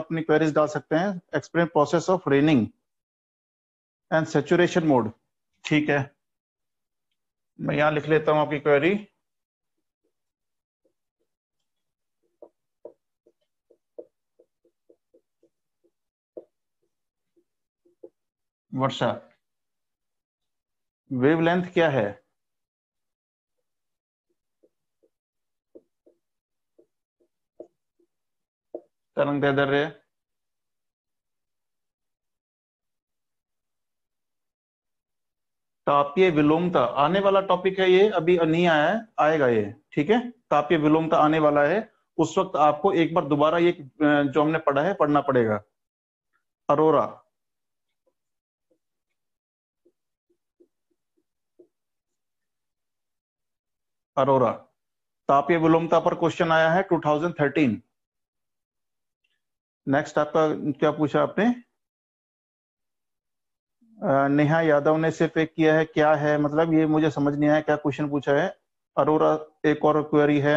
अपनी क्वेरीज डाल सकते हैं। Explain process of raining and saturation mode. ठीक है, मैं यहां लिख लेता हूं आपकी क्वेरी। वर्षा, वेवलेंथ क्या है? तरंग दैर्ध्य, तापीय विलोमता आने वाला टॉपिक है ये, अभी नहीं आया है, आएगा ये। ठीक है, तापीय विलोमता आने वाला है, उस वक्त आपको एक बार दोबारा ये जो हमने पढ़ा है पढ़ना पड़ेगा। अरोरा, अरोरा तापीय विलोमता पर क्वेश्चन आया है 2013। नेक्स्ट आपका क्या पूछा आपने? नेहा यादव ने सिर्फ एक किया है, क्या है मतलब ये मुझे समझ नहीं आया क्या क्वेश्चन पूछा है। अरोरा एक और क्वेरी है,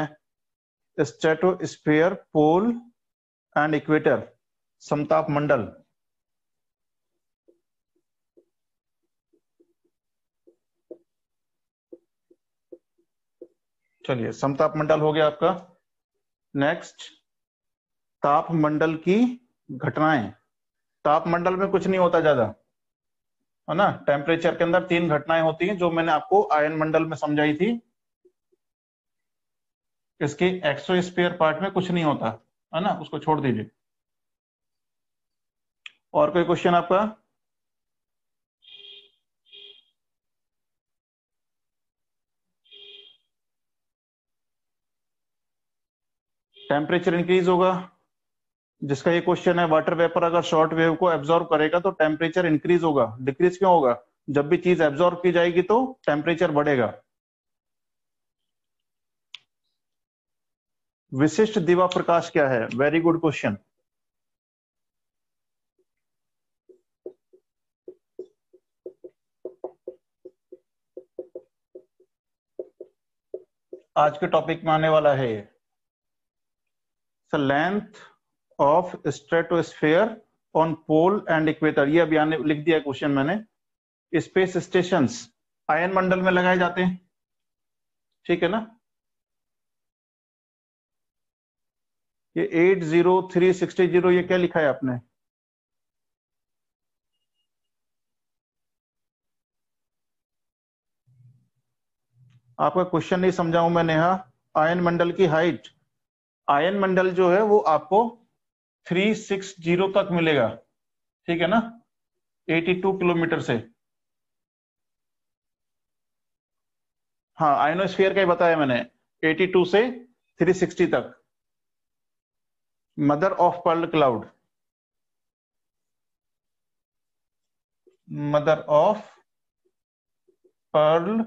स्ट्रेटोस्फेयर, पोल एंड इक्वेटर, समताप मंडल। चलिए, समताप मंडल हो गया आपका। नेक्स्ट, ताप मंडल की घटनाएं। ताप मंडल में कुछ नहीं होता ज्यादा, है ना। टेम्परेचर के अंदर 3 घटनाएं होती हैं जो मैंने आपको आयन मंडल में समझाई थी। इसके एक्सोस्फीयर पार्ट में कुछ नहीं होता, है ना, उसको छोड़ दीजिए। और कोई क्वेश्चन आपका? टेम्परेचर इंक्रीज होगा, जिसका ये क्वेश्चन है, वाटर वेपर अगर शॉर्ट वेव को एब्जॉर्ब करेगा तो टेम्परेचर इंक्रीज होगा। डिक्रीज क्यों होगा? जब भी चीज एब्जॉर्ब की जाएगी तो टेम्परेचर बढ़ेगा। विशिष्ट दिवा प्रकाश क्या है? Very good question. आज के टॉपिक में आने वाला है ये। Length of stratosphere on pole and equator, ये अभी आने लिख दिया क्वेश्चन मैंने। स्पेस स्टेशंस आयन मंडल में लगाए जाते हैं, ठीक है ना। ये 80360, ये क्या लिखा है आपने? आपका क्वेश्चन नहीं समझा हूं मैं नेहा। आयन मंडल की हाइट, आयन मंडल जो है वो आपको 360 तक मिलेगा, ठीक है ना, 82 किलोमीटर से। हाँ, आयनोस्फीयर का ही बताया मैंने, 82 से 360 तक। Mother of pearl cloud, mother of pearl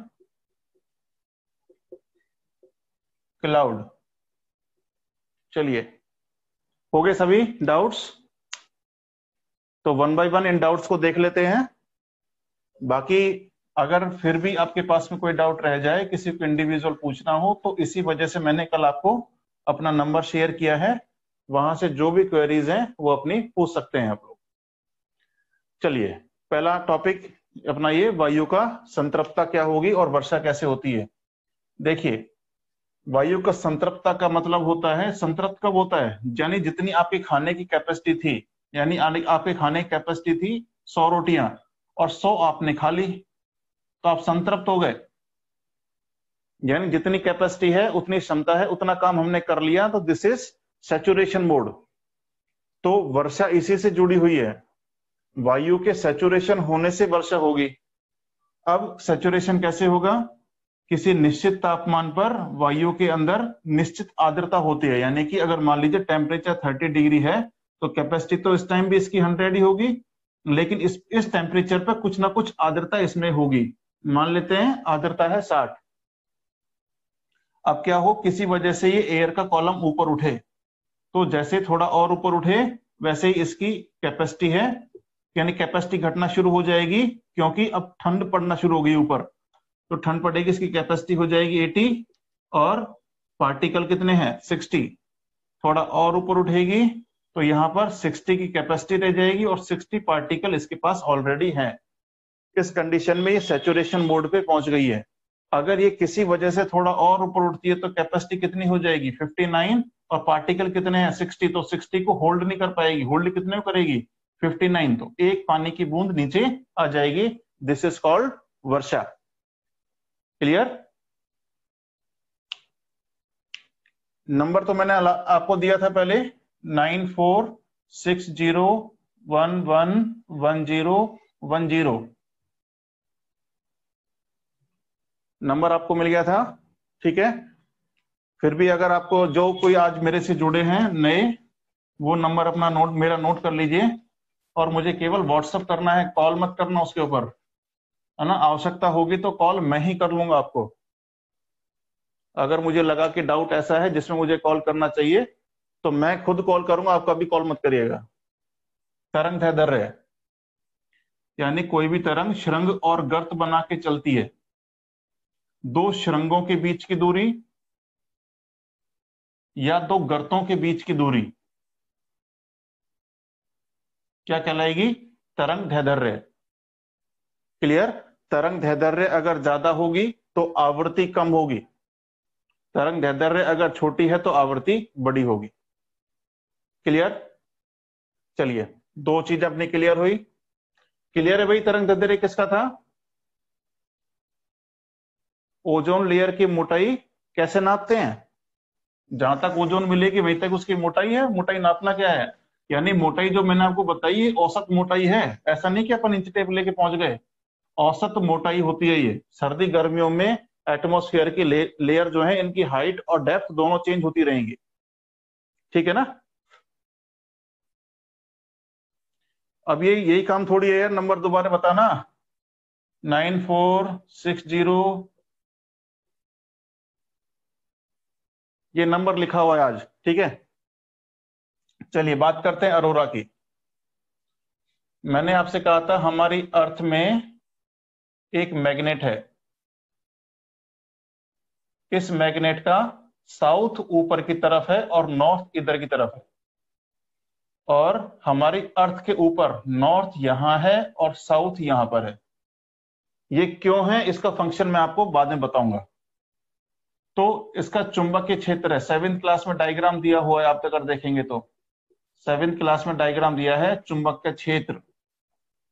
cloud. चलिए, हो गए सभी डाउट्स? तो 1 बाय 1 इन डाउट्स को देख लेते हैं। बाकी अगर फिर भी आपके पास में कोई डाउट रह जाए, किसी को इंडिविजुअल पूछना हो, तो इसी वजह से मैंने कल आपको अपना नंबर शेयर किया है, वहां से जो भी क्वेरीज हैं वो अपनी पूछ सकते हैं आप लोग। चलिए, पहला टॉपिक अपना ये, वायु का संतृप्तता क्या होगी और वर्षा कैसे होती है। देखिए, वायु का संतृप्तता का मतलब होता है, संतृप्त कब होता है, यानी जितनी आपके खाने की कैपेसिटी थी, यानी आपके खाने की कैपेसिटी थी 100 रोटियां और 100 आपने खा ली, तो आप संतृप्त हो गए। यानी जितनी कैपेसिटी है, उतनी क्षमता है, उतना काम हमने कर लिया, तो दिस इज सैचुरेशन मोड। तो वर्षा इसी से जुड़ी हुई है, वायु के सैचुरेशन होने से वर्षा होगी। अब सैचुरेशन कैसे होगा? किसी निश्चित तापमान पर वायु के अंदर निश्चित आर्द्रता होती है, यानी कि अगर मान लीजिए टेम्परेचर 30 डिग्री है, तो कैपेसिटी तो इस टाइम भी इसकी 100 ही होगी, लेकिन इस टेम्परेचर पर कुछ ना कुछ आर्द्रता इसमें होगी। मान लेते हैं आर्द्रता है 60। अब क्या हो, किसी वजह से ये एयर का कॉलम ऊपर उठे, तो जैसे थोड़ा और ऊपर उठे वैसे ही इसकी कैपेसिटी है, यानी कैपेसिटी घटना शुरू हो जाएगी, क्योंकि अब ठंड पड़ना शुरू हो गई ऊपर, तो ठंड पड़ेगी, इसकी कैपेसिटी हो जाएगी 80 और पार्टिकल कितने हैं 60। थोड़ा और ऊपर उठेगी तो यहाँ पर 60 की कैपेसिटी रह जाएगी और 60 पार्टिकल इसके पास ऑलरेडी है। इस कंडीशन में ये सैचुरेशन मोड पे पहुंच गई है। अगर ये किसी वजह से थोड़ा और ऊपर उठती है तो कैपेसिटी कितनी हो जाएगी 59, और पार्टिकल कितने हैं 60, तो 60 को होल्ड नहीं कर पाएगी। होल्ड कितने को करेगी 59, तो एक पानी की बूंद नीचे आ जाएगी। This is called Varsha. Clear? Number तो मैंने आपको दिया था पहले 9460111010 नंबर आपको मिल गया था। ठीक है, फिर भी अगर आपको जो कोई आज मेरे से जुड़े हैं नए, वो नंबर अपना मेरा नोट कर लीजिए और मुझे केवल व्हाट्सएप करना है, कॉल मत करना उसके ऊपर, है ना। आवश्यकता होगी तो कॉल मैं ही कर लूंगा आपको। अगर मुझे लगा कि डाउट ऐसा है जिसमें मुझे कॉल करना चाहिए तो मैं खुद कॉल करूंगा, आप कभी कॉल मत करिएगा। तरंग दैर्ध्य यानी कोई भी तरंग शृंग और गर्त बना के चलती है। दो शृंगों के बीच की दूरी या दो गर्तों के बीच की दूरी क्या कहलाएगी? तरंग दैर्ध्य। क्लियर? तरंग दैर्ध्य अगर ज्यादा होगी तो आवृत्ति कम होगी, तरंग दैर्ध्य अगर छोटी है तो आवृत्ति बड़ी होगी। क्लियर? चलिए, दो चीज अपनी क्लियर हुई। क्लियर है भाई? तरंग दैर्ध्य किसका था? ओजोन लेयर की मोटाई कैसे नापते हैं? जहां तक ओजोन मिलेगी वहीं तक उसकी मोटाई है। मोटाई नापना क्या है? यानी मोटाई जो मैंने आपको बताई है औसत मोटाई है। ऐसा नहीं कि अपन इंच टेप लेके पहुंच गए, औसत मोटाई होती है ये। सर्दी गर्मियों में एटमॉस्फेयर की लेयर जो है, इनकी हाइट और डेप्थ दोनों चेंज होती रहेंगी। ठीक है ना? अब ये यही काम थोड़ी है यार, नंबर दोबारा बताना। 9460 ये नंबर लिखा हुआ है आज। ठीक है, चलिए बात करते हैं अरोरा की। मैंने आपसे कहा था हमारी अर्थ में एक मैग्नेट है। इस मैग्नेट का साउथ ऊपर की तरफ है और नॉर्थ इधर की तरफ है, और हमारी अर्थ के ऊपर नॉर्थ यहां है और साउथ यहां पर है। ये क्यों है इसका फंक्शन मैं आपको बाद में बताऊंगा। तो इसका चुंबकीय क्षेत्र है, 7th क्लास में डायग्राम दिया हुआ है, आप अगर देखेंगे तो 7th क्लास में डायग्राम दिया है चुंबकीय क्षेत्र।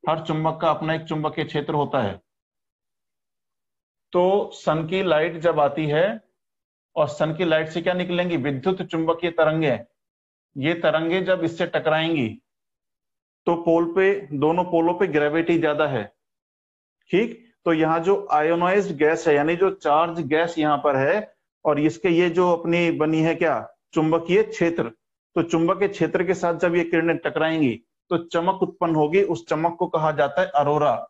हर चुंबक का अपना एक चुंबकीय क्षेत्र होता है। तो सन की लाइट जब आती है और सन की लाइट से क्या निकलेंगी? विद्युत चुंबकीय तरंगे। ये तरंगे जब इससे टकराएंगी तो पोल पे, दोनों पोलों पे ग्रेविटी ज्यादा है। ठीक, तो यहाँ जो आयोनाइज्ड गैस है, यानी जो चार्ज गैस यहाँ पर है, और इसके ये जो अपनी बनी है क्या? चुंबकीय क्षेत्र। तो चुंबकीय क्षेत्र के साथ जब ये किरणें टकराएंगी तो चमक उत्पन्न होगी। उस चमक को कहा जाता है अरोरा।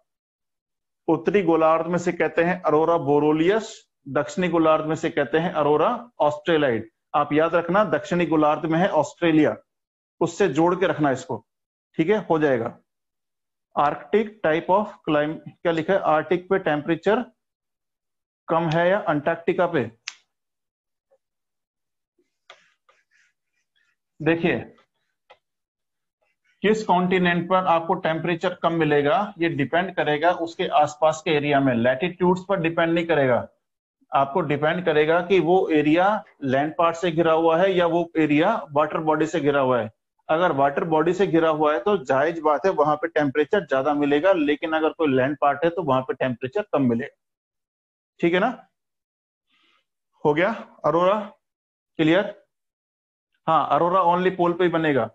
उत्तरी गोलार्ध में से कहते हैं अरोरा बोरोलियस, दक्षिणी गोलार्ध में से कहते हैं अरोरा ऑस्ट्रेलाइड। आप याद रखना, दक्षिणी गोलार्ध में है ऑस्ट्रेलिया, उससे जोड़ के रखना इसको। ठीक है, हो जाएगा। आर्कटिक टाइप ऑफ क्लाइमेट, क्या लिखा है? आर्टिक पे टेम्परेचर कम है या अंटार्कटिका पे? देखिए, किस कॉन्टिनेंट पर आपको टेम्परेचर कम मिलेगा ये डिपेंड करेगा उसके आसपास के एरिया में। लैटिट्यूड्स पर डिपेंड नहीं करेगा, आपको डिपेंड करेगा कि वो एरिया लैंड पार्ट से घिरा हुआ है या वो एरिया वाटर बॉडी से घिरा हुआ है। अगर वाटर बॉडी से घिरा हुआ है तो जायज बात है, वहां पे टेम्परेचर ज्यादा मिलेगा, लेकिन अगर कोई लैंड पार्ट है तो वहां पे टेम्परेचर कम मिलेगा। ठीक है ना? हो गया अरोरा क्लियर? हाँ, अरोरा ओनली पोल पे ही बनेगा।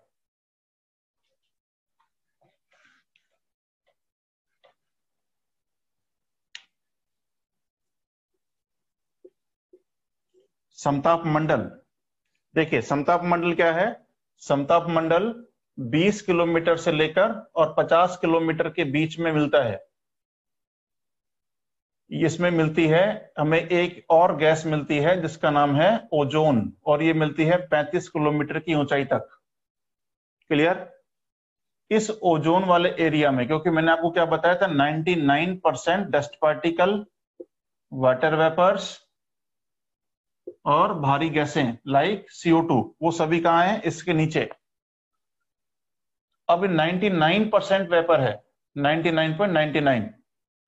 समताप मंडल, देखिए समताप मंडल क्या है? समताप मंडल 20 किलोमीटर से लेकर और 50 किलोमीटर के बीच में मिलता है। इसमें मिलती है हमें एक और गैस मिलती है जिसका नाम है ओजोन, और ये मिलती है 35 किलोमीटर की ऊंचाई तक। क्लियर? इस ओजोन वाले एरिया में, क्योंकि मैंने आपको क्या बताया था, 99% डस्ट पार्टिकल, वाटर वेपर्स और भारी गैसें लाइक CO2, वो सभी कहाँ हैं? इसके नीचे। अब 99% वेपर है, 99.99,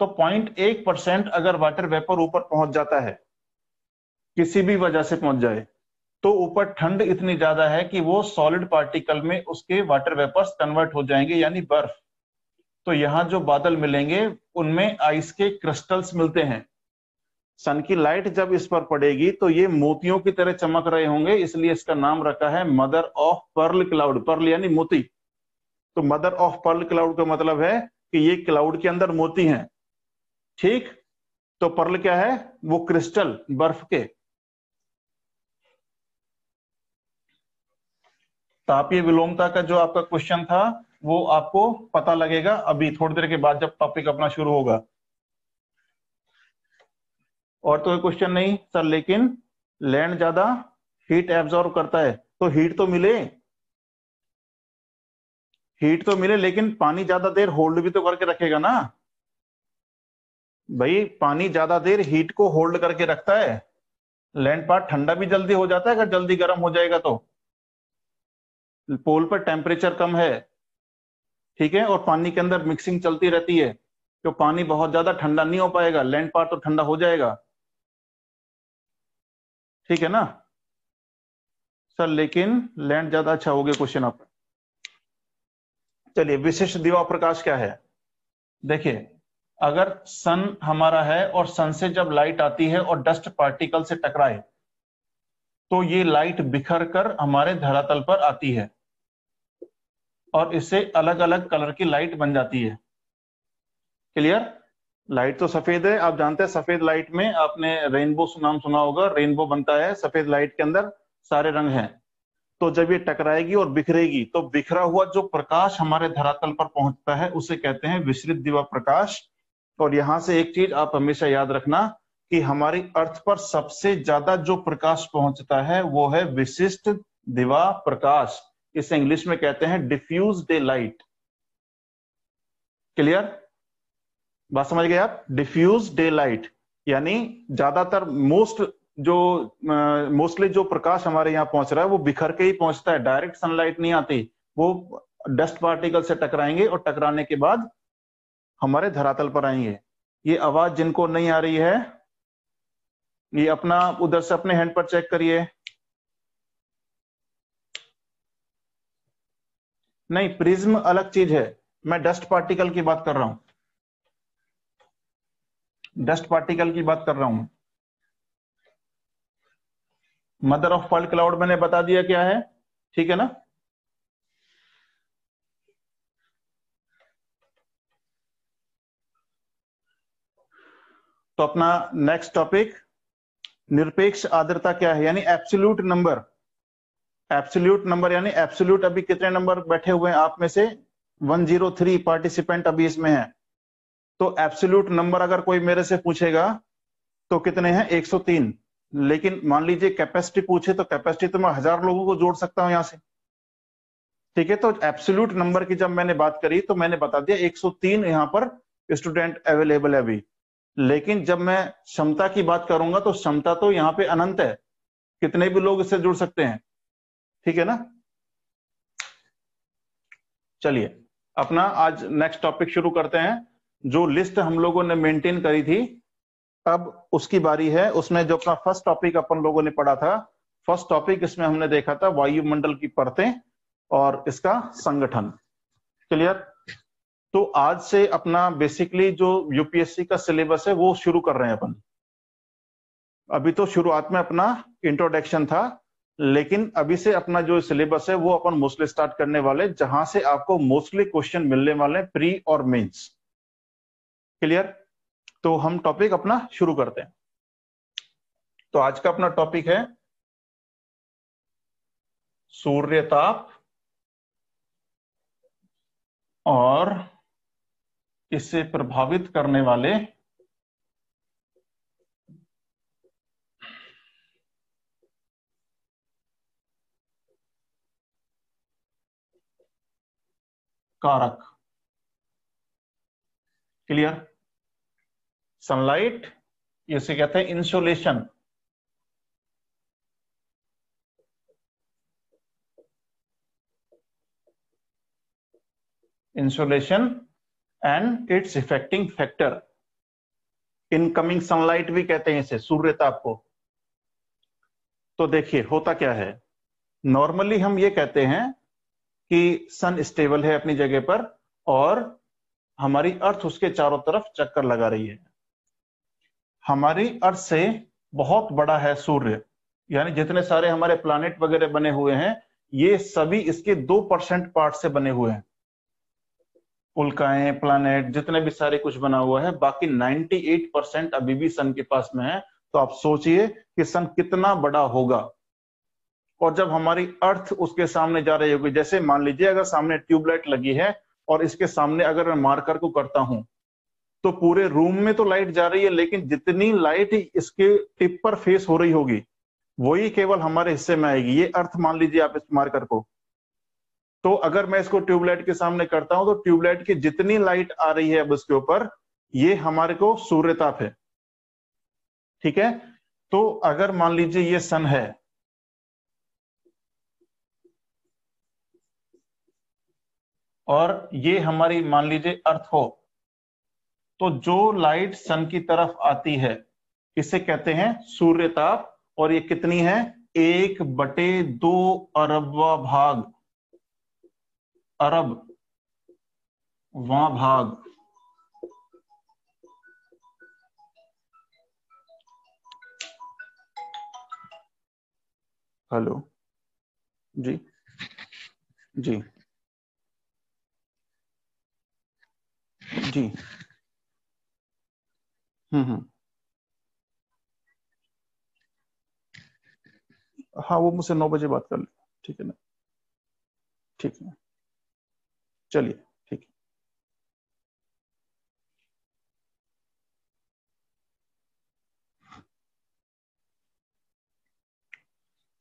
तो 0.1% अगर वाटर वेपर ऊपर पहुंच जाता है, किसी भी वजह से पहुंच जाए, तो ऊपर ठंड इतनी ज्यादा है कि वो सॉलिड पार्टिकल में उसके वाटर वेपर्स कन्वर्ट हो जाएंगे, यानी बर्फ। तो यहां जो बादल मिलेंगे उनमें आइस के क्रिस्टल्स मिलते हैं। सन की लाइट जब इस पर पड़ेगी तो ये मोतियों की तरह चमक रहे होंगे, इसलिए इसका नाम रखा है mother of pearl cloud. Pearl यानी मोती, तो मदर ऑफ पर्ल क्लाउड का मतलब है कि ये क्लाउड के अंदर मोती हैं। ठीक, तो पर्ल क्या है? वो क्रिस्टल, बर्फ के। तापीय विलोमता का जो आपका क्वेश्चन था वो आपको पता लगेगा अभी थोड़ी देर के बाद, जब टॉपिक अपना शुरू होगा। और तो कोई क्वेश्चन नहीं सर, लेकिन लैंड ज्यादा हीट एब्जॉर्ब करता है, तो हीट तो मिले, हीट तो मिले, लेकिन पानी ज्यादा देर होल्ड भी तो करके रखेगा ना भाई। पानी ज्यादा देर हीट को होल्ड करके रखता है। लैंड पार्ट ठंडा भी जल्दी हो जाता है अगर जल्दी गर्म हो जाएगा तो। पोल पर टेम्परेचर कम है, ठीक है, और पानी के अंदर मिक्सिंग चलती रहती है, तो पानी बहुत ज्यादा ठंडा नहीं हो पाएगा, लैंड पार्ट तो ठंडा हो जाएगा। ठीक है ना सर, लेकिन लैंड ज्यादा अच्छा हो गया क्वेश्चन आपका। चलिए, विशिष्ट दिवा प्रकाश क्या है? देखिए, अगर सन हमारा है और सन से जब लाइट आती है और डस्ट पार्टिकल से टकराए, तो ये लाइट बिखर कर हमारे धरातल पर आती है और इससे अलग अलग कलर की लाइट बन जाती है। क्लियर? लाइट तो सफेद है, आप जानते हैं सफेद लाइट में आपने रेनबो नाम सुना होगा, रेनबो बनता है सफेद लाइट के अंदर, सारे रंग हैं। तो जब ये टकराएगी और बिखरेगी तो बिखरा हुआ जो प्रकाश हमारे धरातल पर पहुंचता है उसे कहते हैं विसरित दिवा प्रकाश। और यहां से एक चीज आप हमेशा याद रखना कि हमारी अर्थ पर सबसे ज्यादा जो प्रकाश पहुंचता है वो है विशिष्ट दिवा प्रकाश। इसे इंग्लिश में कहते हैं डिफ्यूज डे लाइट। क्लियर? बात समझ गए आप? डिफ्यूज डे लाइट यानी ज्यादातर जो मोस्टली जो प्रकाश हमारे यहाँ पहुंच रहा है वो बिखर के ही पहुंचता है, डायरेक्ट सनलाइट नहीं आती। वो डस्ट पार्टिकल से टकराएंगे और टकराने के बाद हमारे धरातल पर आएंगे। ये आवाज जिनको नहीं आ रही है, ये अपना उधर से अपने हैंड पर चेक करिए। नहीं, प्रिज्म अलग चीज है, मैं डस्ट पार्टिकल की बात कर रहा हूं, डस्ट पार्टिकल की बात कर रहा हूं। मदर ऑफ पर्ल क्लाउड मैंने बता दिया क्या है, ठीक है ना। तो अपना नेक्स्ट टॉपिक, निरपेक्ष आर्द्रता क्या है, यानी एब्सोल्यूट नंबर। एब्सोल्यूट नंबर यानी एब्सोल्यूट, अभी कितने नंबर बैठे हुए हैं आप में से? 103 पार्टिसिपेंट अभी इसमें है। तो एब्सोल्यूट नंबर अगर कोई मेरे से पूछेगा तो कितने हैं? 103। लेकिन मान लीजिए कैपेसिटी पूछे तो कैपेसिटी तो मैं 1000 लोगों को जोड़ सकता हूं यहां से। ठीक है, तो एब्सोल्यूट नंबर की जब मैंने बात करी तो मैंने बता दिया 103 यहां पर स्टूडेंट अवेलेबल है अभी। लेकिन जब मैं क्षमता की बात करूंगा तो क्षमता तो यहाँ पे अनंत है, कितने भी लोग इससे जुड़ सकते हैं। ठीक है ना। चलिए, अपना आज नेक्स्ट टॉपिक शुरू करते हैं। जो लिस्ट हम लोगों ने मेंटेन करी थी अब उसकी बारी है। उसमें जो अपना फर्स्ट टॉपिक अपन लोगों ने पढ़ा था, फर्स्ट टॉपिक इसमें हमने देखा था वायुमंडल की परतें और इसका संगठन। क्लियर? तो आज से अपना बेसिकली जो यूपीएससी का सिलेबस है वो शुरू कर रहे हैं अपन। अभी तो शुरुआत में अपना इंट्रोडक्शन था, लेकिन अभी से अपना जो सिलेबस है वो अपन मोस्टली स्टार्ट करने वाले, जहां से आपको मोस्टली क्वेश्चन मिलने वाले प्री और मेंस। क्लियर? तो हम टॉपिक अपना शुरू करते हैं। तो आज का अपना टॉपिक है सूर्य ताप और इससे प्रभावित करने वाले कारक। क्लियर? सनलाइट, इसे कहते हैं insolation. Insolation and its effecting factor. Incoming sunlight भी कहते हैं इसे, सूर्यताप को। तो देखिए होता क्या है, नॉर्मली हम ये कहते हैं कि सन स्टेबल है अपनी जगह पर और हमारी अर्थ उसके चारों तरफ चक्कर लगा रही है। हमारी अर्थ से बहुत बड़ा है सूर्य, यानी जितने सारे हमारे प्लैनेट वगैरह बने हुए हैं ये सभी इसके 2% पार्ट से बने हुए हैं। उल्काएं, प्लैनेट, जितने भी सारे कुछ बना हुआ है, बाकी 98% अभी भी सन के पास में है। तो आप सोचिए कि सन कितना बड़ा होगा। और जब हमारी अर्थ उसके सामने जा रही होगी, जैसे मान लीजिए अगर सामने ट्यूबलाइट लगी है और इसके सामने अगर मैं मार्कर को करता हूं तो पूरे रूम में तो लाइट जा रही है, लेकिन जितनी लाइट इसके टिप पर फेस हो रही होगी वही केवल हमारे हिस्से में आएगी। ये अर्थ मान लीजिए आप इस मार्कर को। तो अगर मैं इसको ट्यूबलाइट के सामने करता हूं तो ट्यूबलाइट की जितनी लाइट आ रही है अब उसके ऊपर, ये हमारे को सूर्यताप है। ठीक है, तो अगर मान लीजिए ये सन है और ये हमारी मान लीजिए अर्थ हो, तो जो लाइट सन की तरफ आती है इसे कहते हैं सूर्यताप। और ये कितनी है, 1/2 अरबवा भाग, अरबवां भाग। हेलो जी, जी जी, हम्म। हाँ वो मुझसे 9 बजे बात कर ले, ठीक है ना, ठीक है, चलिए ठीक है।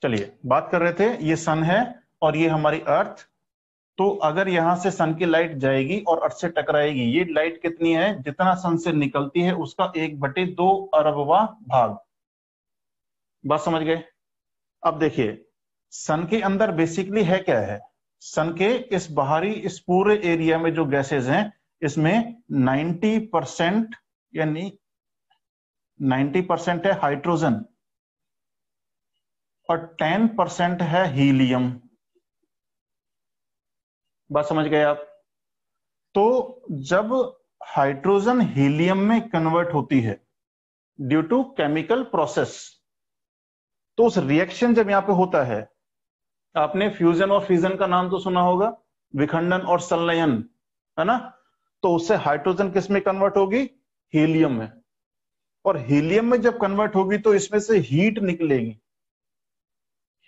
चलिए बात कर रहे थे, ये सन है और ये हमारी अर्थ। तो अगर यहां से सन की लाइट जाएगी और अर्थ से टकराएगी, ये लाइट कितनी है, जितना सन से निकलती है उसका 1/2 अरबवा भाग। बात समझ गए। अब देखिए सन के अंदर बेसिकली है क्या है, सन के इस बाहरी इस पूरे एरिया में जो गैसेस हैं इसमें 90% यानी 90% है हाइड्रोजन और 10% है हीलियम। बात समझ गए आप। तो जब हाइड्रोजन हीलियम में कन्वर्ट होती है ड्यू टू केमिकल प्रोसेस, तो उस रिएक्शन जब यहां पे होता है, आपने फ्यूजन और फिजन का नाम तो सुना होगा, विखंडन और संलयन, है ना। तो उससे हाइड्रोजन किस में कन्वर्ट होगी, हीलियम में। और हीलियम में जब कन्वर्ट होगी तो इसमें से हीट निकलेगी,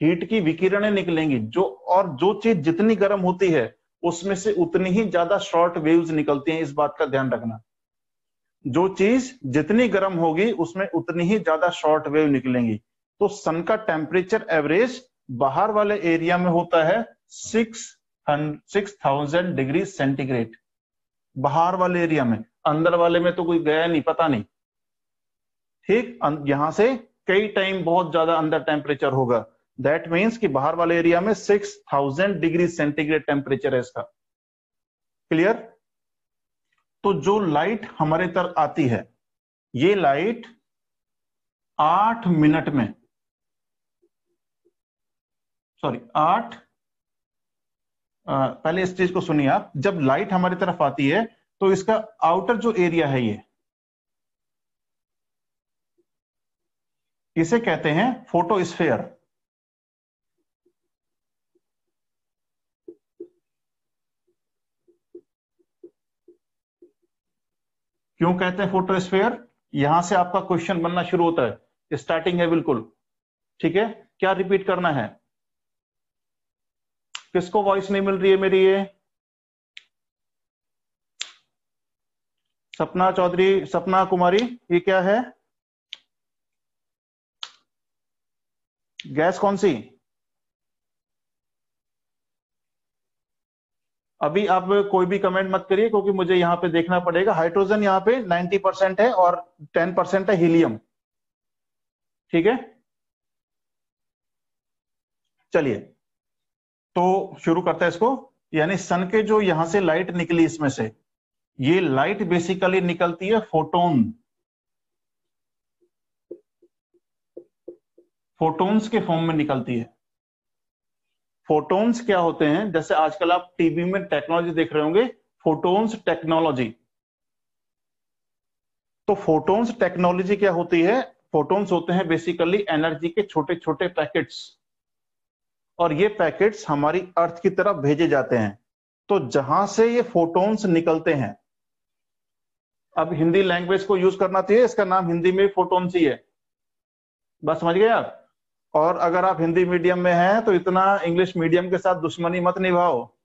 हीट की विकिरणें निकलेंगी जो, और जो चीज जितनी गर्म होती है उसमें से उतनी ही ज्यादा शॉर्ट वेव्स निकलती हैं। इस बात का ध्यान रखना, जो चीज जितनी गर्म होगी उसमें उतनी ही ज्यादा शॉर्ट वेव निकलेंगी। तो सन का टेम्परेचर एवरेज बाहर वाले एरिया में होता है 6000 डिग्री सेंटीग्रेड, बाहर वाले एरिया में। अंदर वाले में तो कोई गया नहीं, पता नहीं। ठीक, यहां से कई टाइम बहुत ज्यादा अंदर टेम्परेचर होगा। दैट मीन्स कि बाहर वाले एरिया में 6000 डिग्री सेंटीग्रेड टेम्परेचर है इसका। क्लियर। तो जो लाइट हमारे तरफ आती है, ये लाइट 8 मिनट में, सॉरी 8, पहले इस चीज को सुनिए आप। जब लाइट हमारी तरफ आती है तो इसका आउटर जो एरिया है ये, इसे कहते हैं फोटोस्फेयर। क्यों कहते हैं फोटोस्फेयर, यहां से आपका क्वेश्चन बनना शुरू होता है, स्टार्टिंग है बिल्कुल। ठीक है, क्या रिपीट करना है, किसको वॉइस नहीं मिल रही है मेरी, ये सपना चौधरी, सपना कुमारी, ये क्या है, गैस कौन सी। अभी आप कोई भी कमेंट मत करिए क्योंकि मुझे यहां पे देखना पड़ेगा। हाइड्रोजन यहां पे 90% है और 10% है हीलियम। ठीक है, चलिए तो शुरू करते हैं इसको। यानी सन के जो यहां से लाइट निकली इसमें से, ये लाइट बेसिकली निकलती है फोटोन, फोटोन्स के फॉर्म में निकलती है। फोटोन्स क्या होते हैं, जैसे आजकल आप टीवी में टेक्नोलॉजी देख रहे होंगे, फोटोन्स टेक्नोलॉजी। तो फोटोन्स टेक्नोलॉजी क्या होती है? फोटोन्स होते हैं बेसिकली एनर्जी के छोटे छोटे पैकेट्स, और ये पैकेट्स हमारी अर्थ की तरफ भेजे जाते हैं। तो जहां से ये फोटोन्स निकलते हैं, अब हिंदी लैंग्वेज को यूज करना चाहिए, इसका नाम हिंदी में फोटोन्स ही है, बस समझ गए आप। और अगर आप हिंदी मीडियम में हैं तो इतना इंग्लिश मीडियम के साथ दुश्मनी मत निभाओ,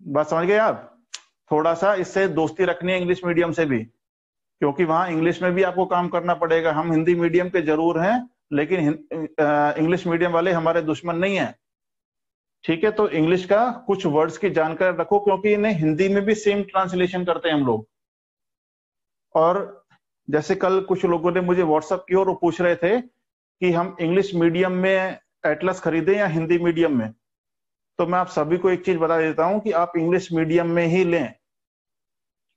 बस समझ गए आप। थोड़ा सा इससे दोस्ती रखनी है इंग्लिश मीडियम से भी, क्योंकि वहां इंग्लिश में भी आपको काम करना पड़ेगा। हम हिंदी मीडियम के जरूर हैं, लेकिन इंग्लिश मीडियम वाले हमारे दुश्मन नहीं है, ठीक है। तो इंग्लिश का कुछ वर्ड्स की जानकारी रखो, क्योंकि इन्हें हिंदी में भी सेम ट्रांसलेशन करते हैं हम लोग। और जैसे कल कुछ लोगों ने मुझे व्हाट्सएप किया और वो पूछ रहे थे कि हम इंग्लिश मीडियम में एटलस खरीदें या हिंदी मीडियम में, तो मैं आप सभी को एक चीज बता देता हूं कि आप इंग्लिश मीडियम में ही लें,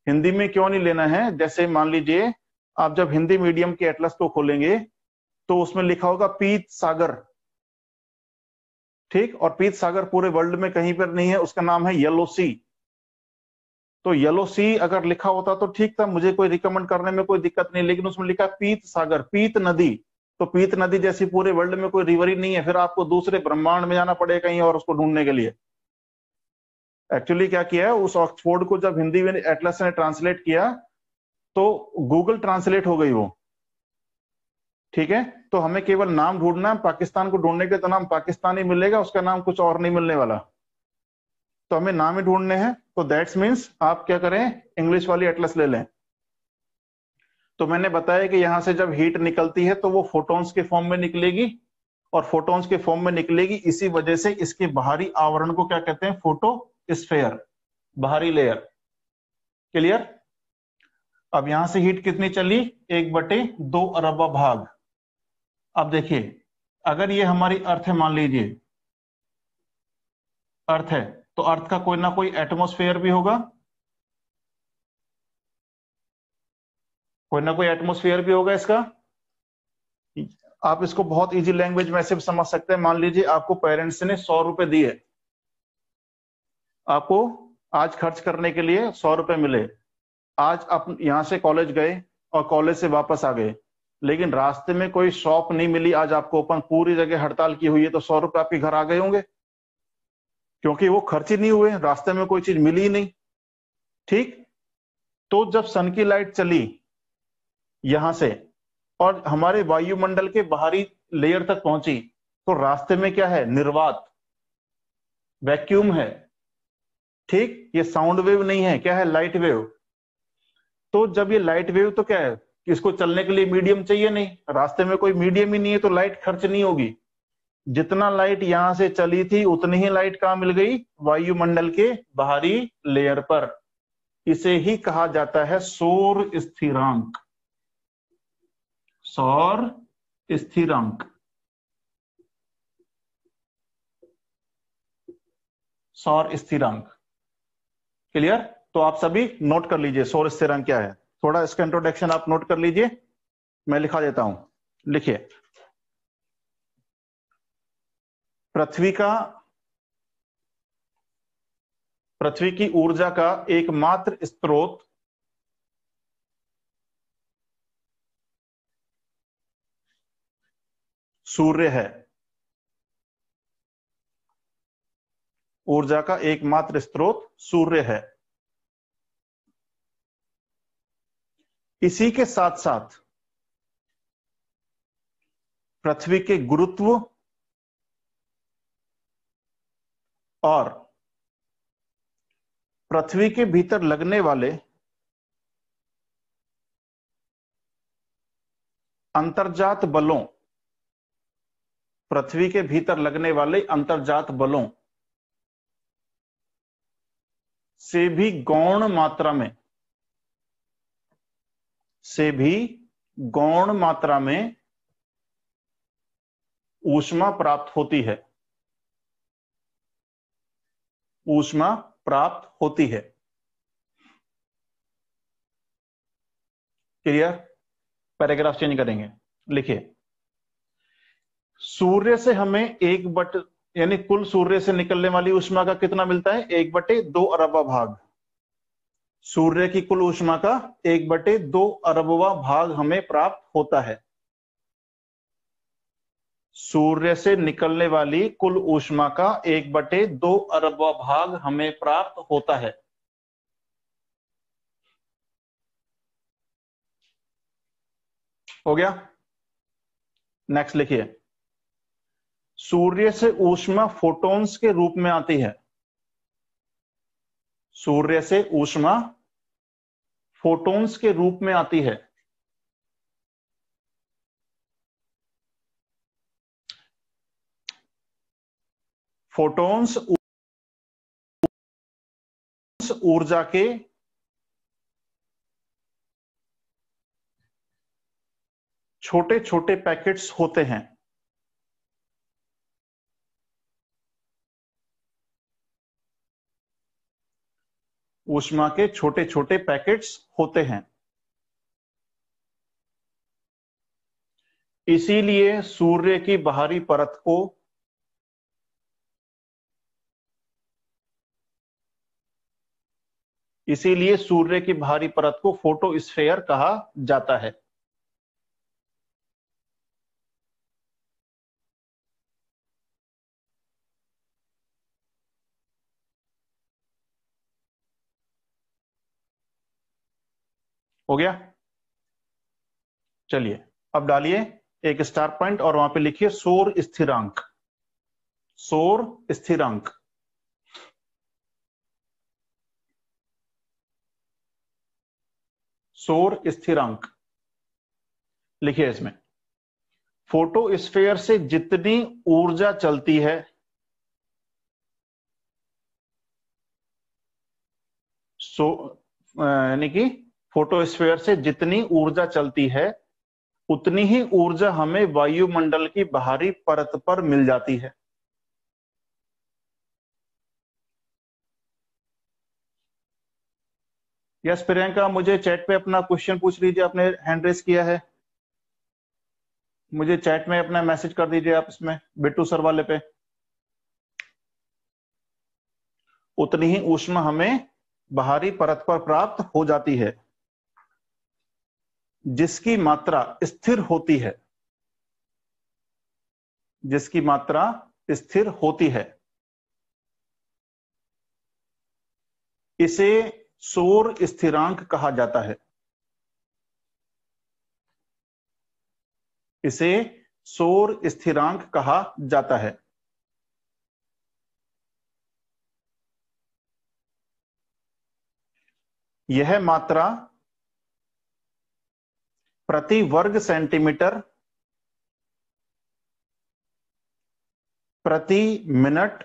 हिंदी में क्यों नहीं लेना है। जैसे मान लीजिए आप जब हिंदी मीडियम के एटलस को खोलेंगे तो उसमें लिखा होगा पीत सागर, ठीक, और पीत सागर पूरे वर्ल्ड में कहीं पर नहीं है, उसका नाम है येलो सी। तो येलो सी अगर लिखा होता तो ठीक था, मुझे कोई रिकमेंड करने में कोई दिक्कत नहीं, लेकिन उसमें लिखा पीत सागर, पीत नदी। तो पीत नदी जैसी पूरे वर्ल्ड में कोई रिवर ही नहीं है, फिर आपको दूसरे ब्रह्मांड में जाना पड़ेगा कहीं और उसको ढूंढने के लिए। एक्चुअली क्या किया है, उस ऑक्सफोर्ड को जब हिंदी में एटलस ने ट्रांसलेट किया तो गूगल ट्रांसलेट हो गई वो, ठीक है। तो हमें केवल नाम ढूंढना है, पाकिस्तान को ढूंढने के तो नाम पाकिस्तान ही मिलेगा, उसका नाम कुछ और नहीं मिलने वाला। तो हमें नाम ही ढूंढने हैं, तो दैट्स मीन्स आप क्या करें, इंग्लिश वाली एटलस ले लें। तो मैंने बताया कि यहां से जब हीट निकलती है तो वो फोटॉन्स के फॉर्म में निकलेगी, और फोटॉन्स के फॉर्म में निकलेगी, इसी वजह से इसके बाहरी आवरण को क्या कहते हैं, फोटोस्फेयर, बाहरी लेयर। क्लियर। अब यहां से हीट कितनी चली, 1/2 अरब भाग। अब देखिए, अगर ये हमारी अर्थ है, मान लीजिए अर्थ है, तो अर्थ का कोई ना कोई एटमॉस्फेयर भी होगा, कोई ना कोई एटमॉस्फेयर भी होगा इसका। आप इसको बहुत इजी लैंग्वेज में ऐसे भी समझ सकते हैं, मान लीजिए आपको पेरेंट्स ने 100 रुपए दिए, आपको आज खर्च करने के लिए 100 रुपए मिले। आज आप यहां से कॉलेज गए और कॉलेज से वापस आ गए, लेकिन रास्ते में कोई शॉप नहीं मिली आज आपको, ओपन, पूरी जगह हड़ताल की हुई है, तो 100 रुपए आपके घर आ गए होंगे, क्योंकि वो खर्च ही नहीं हुए, रास्ते में कोई चीज मिली ही नहीं, ठीक। तो जब सन की लाइट चली यहां से और हमारे वायुमंडल के बाहरी लेयर तक पहुंची, तो रास्ते में क्या है, निर्वात, वैक्यूम है, ठीक। ये साउंड वेव नहीं है, क्या है, लाइट वेव। तो जब ये लाइट वेव, तो क्या है, इसको चलने के लिए मीडियम चाहिए, नहीं, रास्ते में कोई मीडियम ही नहीं है, तो लाइट खर्च नहीं होगी। जितना लाइट यहां से चली थी उतनी ही लाइट कहां मिल गई, वायुमंडल के बाहरी लेयर पर। इसे ही कहा जाता है सौर स्थिरांक, सौर स्थिरांक, सौर स्थिरांक। क्लियर। तो आप सभी नोट कर लीजिए सौर स्थिरांक क्या है, थोड़ा इसका इंट्रोडक्शन आप नोट कर लीजिए, मैं लिखा देता हूं। लिखिए, पृथ्वी की ऊर्जा का एकमात्र स्रोत सूर्य है, ऊर्जा का एकमात्र स्रोत सूर्य है। इसी के साथ साथ पृथ्वी के गुरुत्व और पृथ्वी के भीतर लगने वाले अंतर्जात बलों, पृथ्वी के भीतर लगने वाले अंतर्जात बलों से भी गौण मात्रा में, से भी गौण मात्रा में ऊष्मा प्राप्त होती है। ऊष्मा प्राप्त होती है। क्लियर? पैराग्राफ चेंज करेंगे, लिखिए सूर्य से हमें यानी कुल सूर्य से निकलने वाली ऊष्मा का कितना मिलता है? 1/2 अरबवा भाग। सूर्य की कुल ऊष्मा का 1/2 अरबवा भाग हमें प्राप्त होता है। सूर्य से निकलने वाली कुल ऊष्मा का 1/2 अरबवा भाग हमें प्राप्त होता है। हो गया? नेक्स्ट लिखिए, सूर्य से ऊष्मा फोटॉन्स के रूप में आती है। सूर्य से ऊष्मा फोटॉन्स के रूप में आती है। फोटॉन्स ऊर्जा के छोटे छोटे पैकेट्स होते हैं। ऊष्मा के छोटे छोटे पैकेट्स होते हैं। इसीलिए सूर्य की बाहरी परत को फोटोस्फेयर कहा जाता है। हो गया? चलिए अब डालिए एक स्टार पॉइंट और वहां पे लिखिए सौर स्थिरांक। सौर स्थिरांक, सौर स्थिरांक लिखिए इसमें। फोटोस्फेयर से जितनी ऊर्जा चलती है, यानी कि फोटोस्फेयर से जितनी ऊर्जा चलती है उतनी ही ऊर्जा हमें वायुमंडल की बाहरी परत पर मिल जाती है। यस प्रियंका, मुझे चैट पे अपना क्वेश्चन पूछ लीजिए, आपने हैंड रेस किया है, मुझे चैट में अपना मैसेज कर दीजिए आप इसमें बिट्टू सर वाले पे। उतनी ही ऊष्मा हमें बाहरी परत पर प्राप्त हो जाती है जिसकी मात्रा स्थिर होती है, जिसकी मात्रा स्थिर होती है। इसे सौर स्थिरांक कहा जाता है। इसे सौर स्थिरांक कहा जाता है। यह मात्रा प्रति वर्ग सेंटीमीटर प्रति मिनट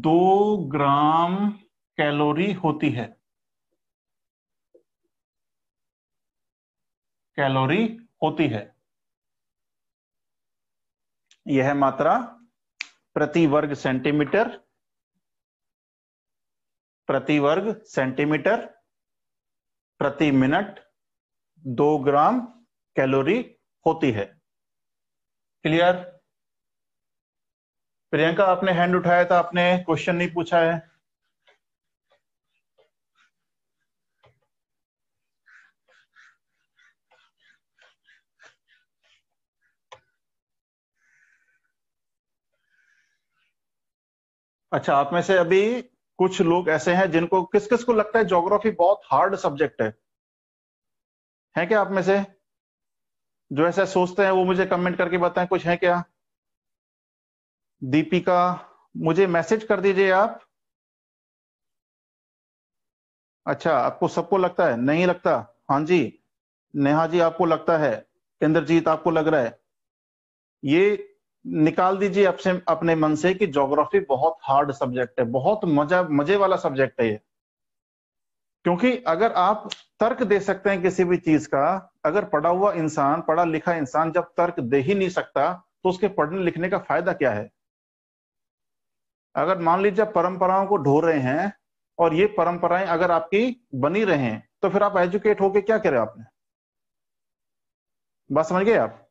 2 ग्राम कैलोरी होती है। कैलोरी होती है। यह मात्रा प्रति वर्ग सेंटीमीटर प्रति मिनट 2 ग्राम कैलोरी होती है। क्लियर? प्रियंका, आपने हैंड उठाया था, आपने क्वेश्चन नहीं पूछा है। अच्छा, आप में से अभी कुछ लोग ऐसे हैं जिनको किस किस को लगता है ज्योग्राफी बहुत हार्ड सब्जेक्ट है क्या आप में से जो ऐसा सोचते हैं? वो मुझे कमेंट करके बताएं, कुछ है क्या? दीपिका, मुझे मैसेज कर दीजिए आप। अच्छा, आपको सबको लगता है? नहीं लगता? हाँ जी, नेहा जी आपको लगता है, इंद्रजीत आपको लग रहा है। ये निकाल दीजिए अपने मन से कि ज्योग्राफी बहुत हार्ड सब्जेक्ट है, बहुत मजे वाला सब्जेक्ट है ये। क्योंकि अगर आप तर्क दे सकते हैं किसी भी चीज का, अगर पढ़ा लिखा इंसान जब तर्क दे ही नहीं सकता तो उसके पढ़ने लिखने का फायदा क्या है? अगर मान लीजिए आप परंपराओं को ढो रहे हैं और ये परंपराएं अगर आपकी बनी रहे तो फिर आप एजुकेट होके क्या करें आपने? बात समझ गए आप?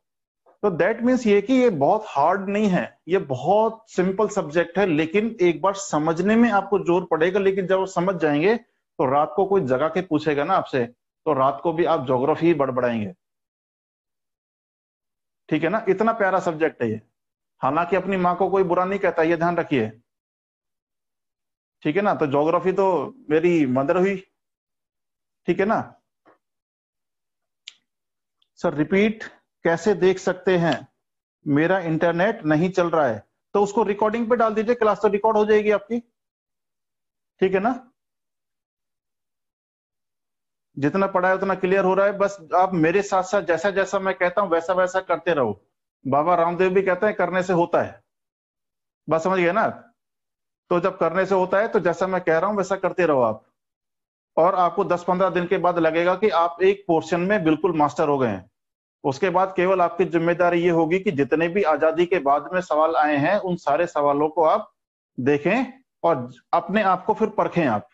तो दैट मीन्स ये कि ये बहुत हार्ड नहीं है, ये बहुत सिंपल सब्जेक्ट है, लेकिन एक बार समझने में आपको जोर पड़ेगा। लेकिन जब आप समझ जाएंगे तो रात को कोई जगह के पूछेगा ना आपसे, तो रात को भी आप ज्योग्राफी ही बड़बड़ाएंगे। ठीक है ना? इतना प्यारा सब्जेक्ट है ये। हालांकि अपनी माँ को कोई बुरा नहीं कहता, ये ध्यान रखिए। ठीक है ना? तो ज्योग्राफी तो मेरी मदर हुई। ठीक है ना? सर रिपीट कैसे देख सकते हैं? मेरा इंटरनेट नहीं चल रहा है, तो उसको रिकॉर्डिंग पे डाल दीजिए, क्लास तो रिकॉर्ड हो जाएगी आपकी। ठीक है ना? जितना पढ़ा है उतना क्लियर हो रहा है, बस आप मेरे साथ साथ जैसा जैसा मैं कहता हूं वैसा वैसा करते रहो। बाबा रामदेव भी कहते हैं करने से होता है। बस समझ गए ना? तो जब करने से होता है तो जैसा मैं कह रहा हूं वैसा करते रहो आप, और आपको 10-15 दिन के बाद लगेगा कि आप एक पोर्शन में बिल्कुल मास्टर हो गए हैं। उसके बाद केवल आपकी जिम्मेदारी ये होगी कि जितने भी आजादी के बाद में सवाल आए हैं उन सारे सवालों को आप देखें और अपने आप को फिर परखें आप।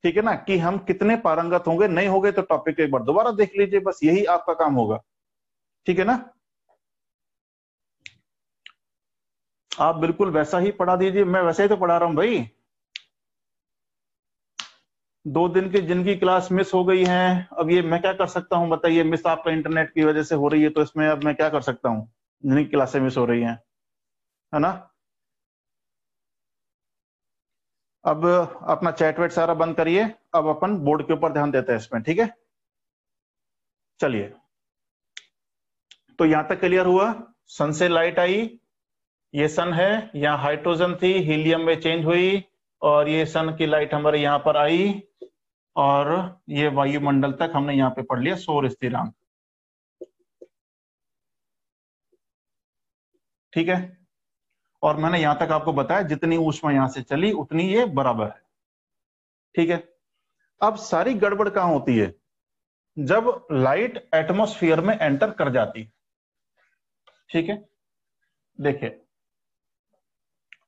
ठीक है ना? कि हम कितने पारंगत होंगे, नहीं होंगे तो टॉपिक एक बार दोबारा देख लीजिए, बस यही आपका काम होगा। ठीक है ना? आप बिल्कुल वैसा ही पढ़ा दीजिए, मैं वैसे ही तो पढ़ा रहा हूं भाई। 2 दिन की जिनकी क्लास मिस हो गई है, अब ये मैं क्या कर सकता हूं बताइए? मिस आपका इंटरनेट की वजह से हो रही है, तो इसमें अब मैं क्या कर सकता हूं? जिनकी क्लासें मिस हो रही हैं, है ना? अब अपना चैट वेट सारा बंद करिए, अब अपन बोर्ड के ऊपर ध्यान देते हैं इसमें। ठीक है, चलिए। तो यहां तक क्लियर हुआ? सन से लाइट आई, ये सन है, यहाँ हाइड्रोजन थी, हीलियम में चेंज हुई, और ये सन की लाइट हमारे यहाँ पर आई, और ये वायुमंडल तक हमने यहाँ पे पढ़ लिया सौर स्थिरांक। ठीक है, और मैंने यहां तक आपको बताया जितनी ऊष्मा यहां से चली उतनी ये बराबर है। ठीक है, अब सारी गड़बड़ कहां होती है? जब लाइट एटमॉस्फेयर में एंटर कर जाती है। ठीक है, देखिए,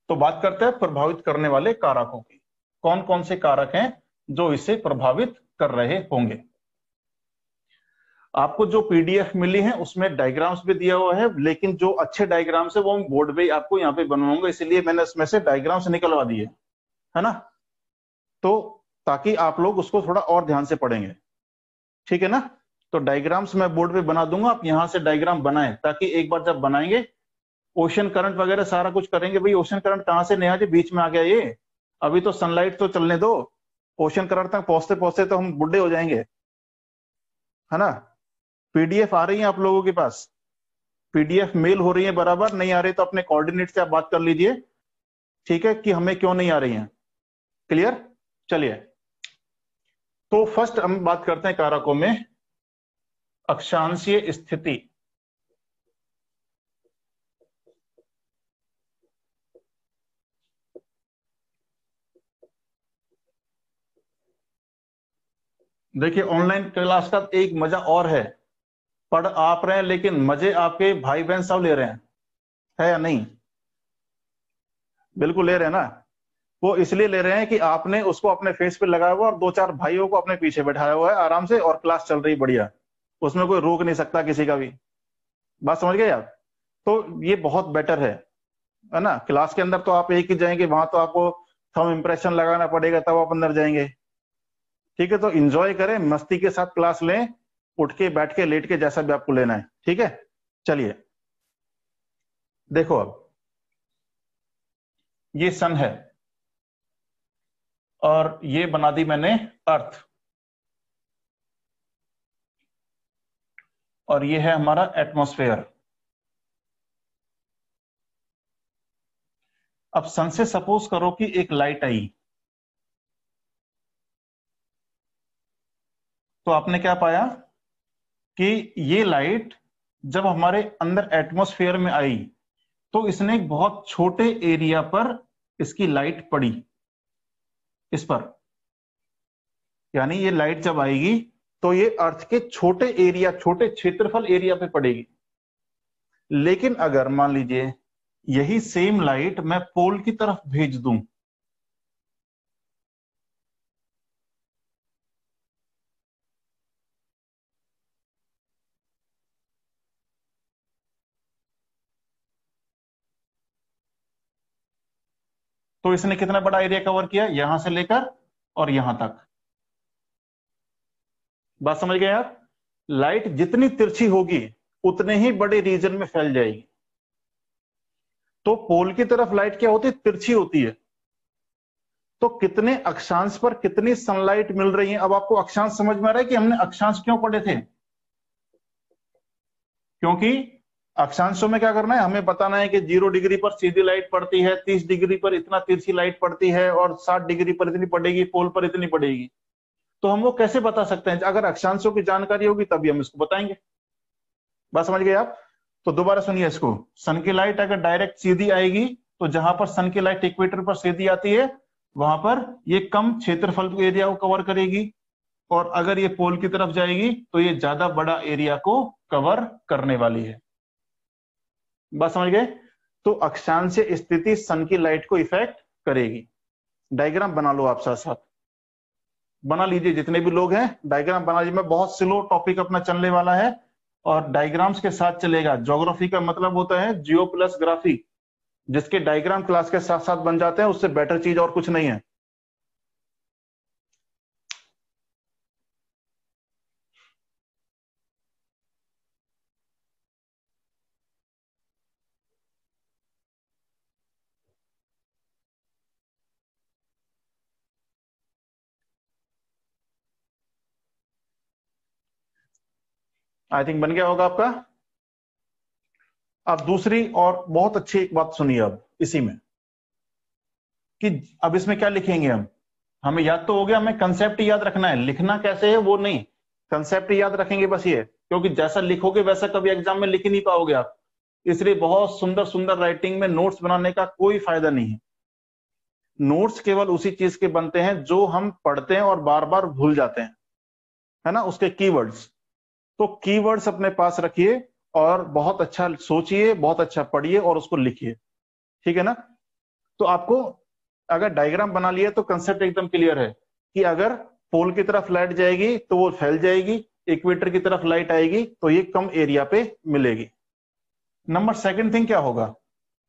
तो बात करते हैं प्रभावित करने वाले कारकों की। कौन कौन से कारक हैं जो इसे प्रभावित कर रहे होंगे? आपको जो पीडीएफ मिली है उसमें डायग्राम्स भी दिया हुआ है, लेकिन जो अच्छे डायग्राम्स है वो बोर्ड पे आपको यहाँ पे बनवाऊंगा, इसलिए मैंने उसमें से डायग्राम्स निकलवा दिए, है ना? तो ताकि आप लोग उसको थोड़ा और ध्यान से पढ़ेंगे। ठीक है ना? तो डायग्राम्स मैं बोर्ड पे बना दूंगा, आप यहां से डायग्राम बनाएं, ताकि एक बार जब बनाएंगे ओशन करंट वगैरह सारा कुछ करेंगे। भाई ओशन करंट कहां से नया जी बीच में आ गया ये? अभी तो सनलाइट तो चलने दो, ओशन करंट तक पहुंचते पहुंचते तो हम बुढ़े हो जाएंगे, है ना? पीडीएफ आ रही है आप लोगों के पास? पीडीएफ मेल हो रही है बराबर? नहीं आ रही तो अपने कोऑर्डिनेट से आप बात कर लीजिए, ठीक है, कि हमें क्यों नहीं आ रही है। क्लियर? चलिए, तो फर्स्ट हम बात करते हैं कारकों में अक्षांशीय स्थिति। देखिए, ऑनलाइन क्लास का एक मजा और है, पढ़ आप रहे हैं लेकिन मजे आपके भाई बहन सब ले रहे हैं, है या नहीं? बिल्कुल ले रहे हैं ना? वो इसलिए ले रहे हैं कि आपने उसको अपने फेस पे लगाया हुआ और 2-4 भाइयों को अपने पीछे बैठाया हुआ है आराम से, और क्लास चल रही बढ़िया, उसमें कोई रोक नहीं सकता किसी का भी। बात समझ गए आप? तो ये बहुत बेटर है ना? क्लास के अंदर तो आप एक ही जाएंगे, वहां तो आपको थंब इंप्रेशन लगाना पड़ेगा तब आप अंदर जाएंगे। ठीक है, तो इंजॉय करें, मस्ती के साथ क्लास लें, उठ के बैठ के लेट के जैसा भी आपको लेना है। ठीक है, चलिए, देखो अब ये सन है और ये बना दी मैंने अर्थ, और ये है हमारा एटमॉस्फेयर। अब सन से सपोज करो कि एक लाइट आई, तो आपने क्या पाया कि ये लाइट जब हमारे अंदर एटमॉस्फेयर में आई तो इसने एक बहुत छोटे एरिया पर इसकी लाइट पड़ी, इस पर। यानी ये लाइट जब आएगी तो ये अर्थ के छोटे एरिया, छोटे क्षेत्रफल एरिया पे पड़ेगी। लेकिन अगर मान लीजिए यही सेम लाइट मैं पोल की तरफ भेज दूं, तो इसने कितना बड़ा एरिया कवर किया, यहां से लेकर और यहां तक। बात समझ गए आप? लाइट जितनी तिरछी होगी उतने ही बड़े रीजन में फैल जाएगी। तो पोल की तरफ लाइट क्या होती है, तिरछी होती है। तो कितने अक्षांश पर कितनी सनलाइट मिल रही है। अब आपको अक्षांश समझ में आ रहा है कि हमने अक्षांश क्यों पढ़े थे? क्योंकि अक्षांशों में क्या करना है, हमें बताना है कि 0 डिग्री पर सीधी लाइट पड़ती है, 30 डिग्री पर इतना तिरछी लाइट पड़ती है, और 60 डिग्री पर इतनी पड़ेगी, पोल पर इतनी पड़ेगी। तो हम वो कैसे बता सकते हैं? अगर अक्षांशों की जानकारी होगी तभी हम इसको बताएंगे। बात समझ गए आप? तो दोबारा सुनिए इसको। सन की लाइट अगर डायरेक्ट सीधी आएगी, तो जहां पर सन की लाइट इक्वेटर पर सीधी आती है वहां पर ये कम क्षेत्रफल एरिया को कवर करेगी, और अगर ये पोल की तरफ जाएगी तो ये ज्यादा बड़ा एरिया को कवर करने वाली है। बात समझ गए? तो अक्षांश स्थिति सन की लाइट को इफेक्ट करेगी। डायग्राम बना लो आप, साथ साथ बना लीजिए, जितने भी लोग हैं डायग्राम बना लीजिए। मैं बहुत स्लो टॉपिक अपना चलने वाला है और डायग्राम्स के साथ चलेगा। ज्योग्राफी का मतलब होता है जियो प्लस ग्राफी, जिसके डायग्राम क्लास के साथ साथ बन जाते हैं, उससे बेटर चीज और कुछ नहीं है। आई थिंक बन गया होगा आपका। अब दूसरी और बहुत अच्छी एक बात सुनिए अब इसी में, कि अब इसमें क्या लिखेंगे हम। हमें याद तो हो गया, हमें कंसेप्ट याद रखना है, लिखना कैसे है वो नहीं, कंसेप्ट याद रखेंगे बस ये। क्योंकि जैसा लिखोगे वैसा कभी एग्जाम में लिख ही नहीं पाओगे आप, इसलिए बहुत सुंदर सुंदर राइटिंग में नोट्स बनाने का कोई फायदा नहीं है। नोट्स केवल उसी चीज के बनते हैं जो हम पढ़ते हैं और बार बार भूल जाते हैं, है ना, उसके कीवर्ड्स। तो कीवर्ड्स अपने पास रखिए और बहुत अच्छा सोचिए, बहुत अच्छा पढ़िए और उसको लिखिए, ठीक है ना। तो आपको अगर डायग्राम बना लिया तो कंसेप्ट एकदम क्लियर है कि अगर पोल की तरफ लाइट जाएगी तो वो फैल जाएगी, इक्वेटर की तरफ लाइट आएगी तो ये कम एरिया पे मिलेगी। नंबर सेकंड थिंग क्या होगा,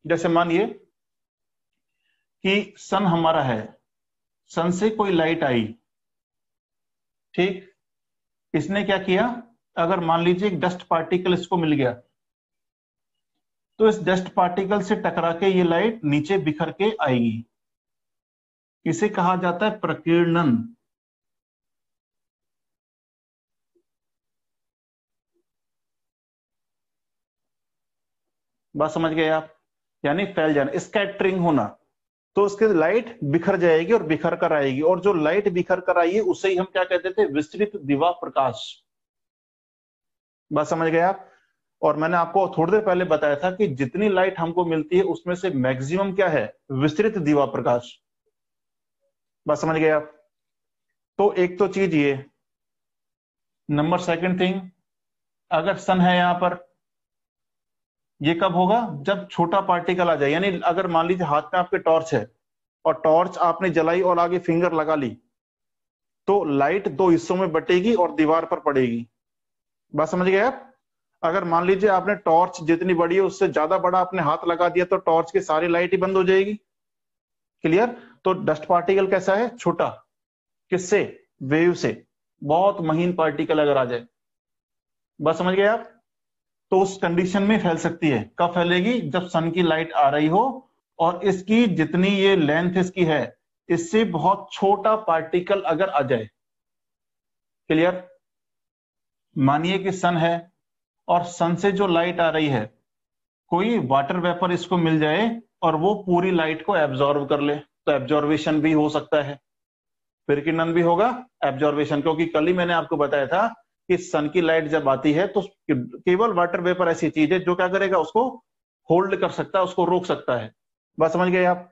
जैसे मानिए कि सन हमारा है, सन से कोई लाइट आई, ठीक, इसने क्या किया, अगर मान लीजिए एक डस्ट पार्टिकल इसको मिल गया, तो इस डस्ट पार्टिकल से टकरा के ये लाइट नीचे बिखर के आएगी। इसे कहा जाता है प्रकीर्णन। बात समझ गए आप? यानी फैल जाना, स्कैटरिंग होना। तो उसकी लाइट बिखर जाएगी और बिखर कर आएगी, और जो लाइट बिखर कर आई है उसे ही हम क्या कहते थे, विस्तृत दिवा प्रकाश। बात समझ गए आप? और मैंने आपको थोड़ी देर पहले बताया था कि जितनी लाइट हमको मिलती है उसमें से मैक्सिमम क्या है, विस्तृत दिवा प्रकाश। बात समझ गए आप? तो एक तो चीज ये। नंबर सेकंड थिंग, अगर सन है यहां पर, ये कब होगा, जब छोटा पार्टिकल आ जाए। यानी अगर मान लीजिए हाथ में आपके टॉर्च है और टॉर्च आपने जलाई और आगे फिंगर लगा ली, तो लाइट दो हिस्सों में बटेगी और दीवार पर पड़ेगी। बात समझ गए आप? अगर मान लीजिए आपने टॉर्च जितनी बड़ी है उससे ज्यादा बड़ा आपने हाथ लगा दिया तो टॉर्च की सारी लाइट ही बंद हो जाएगी। क्लियर? तो डस्ट पार्टिकल कैसा है, छोटा। किससे, वेव से। बहुत महीन पार्टिकल अगर आ जाए, बात समझ गए आप, तो उस कंडीशन में फैल सकती है। कब फैलेगी, जब सन की लाइट आ रही हो और इसकी जितनी ये लेंथ इसकी है, इससे बहुत छोटा पार्टिकल अगर आ जाए। क्लियर? मानिए कि सन है और सन से जो लाइट आ रही है, कोई वाटर वेपर इसको मिल जाए और वो पूरी लाइट को एब्जॉर्ब कर ले, तो एब्जॉर्वेशन भी हो सकता है, विकिरण भी होगा, एब्जॉर्वेशन। क्योंकि कल ही मैंने आपको बताया था कि सन की लाइट जब आती है तो केवल वाटर वेपर ऐसी चीज है जो क्या करेगा, उसको होल्ड कर सकता है, उसको रोक सकता है। बात समझ गए आप?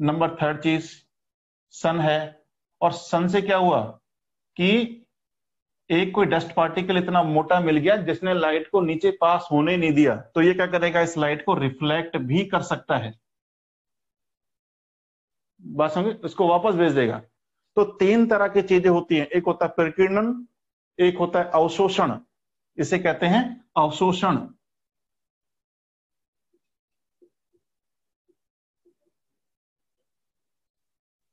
नंबर थर्ड चीज, सन है और सन से क्या हुआ कि एक कोई डस्ट पार्टिकल इतना मोटा मिल गया जिसने लाइट को नीचे पास होने नहीं दिया, तो ये क्या करेगा, इस लाइट को रिफ्लेक्ट भी कर सकता है। बात समझ, इसको वापस भेज देगा। तो तीन तरह की चीजें होती हैं, एक होता है प्रकीर्णन, एक होता है अवशोषण, इसे कहते हैं अवशोषण,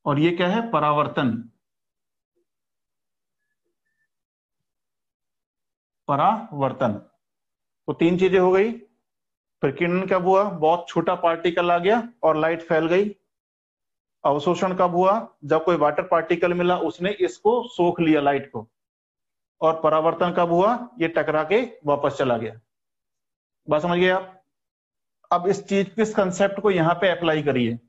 और ये क्या है, परावर्तन। परावर्तन, तो तीन चीजें हो गई। प्रकीर्णन कब हुआ, बहुत छोटा पार्टिकल आ गया और लाइट फैल गई। अवशोषण कब हुआ, जब कोई वाटर पार्टिकल मिला उसने इसको सोख लिया लाइट को। और परावर्तन कब हुआ, ये टकरा के वापस चला गया। बात समझ गए आप। अब इस चीज किस कंसेप्ट को यहां पे अप्लाई करिए,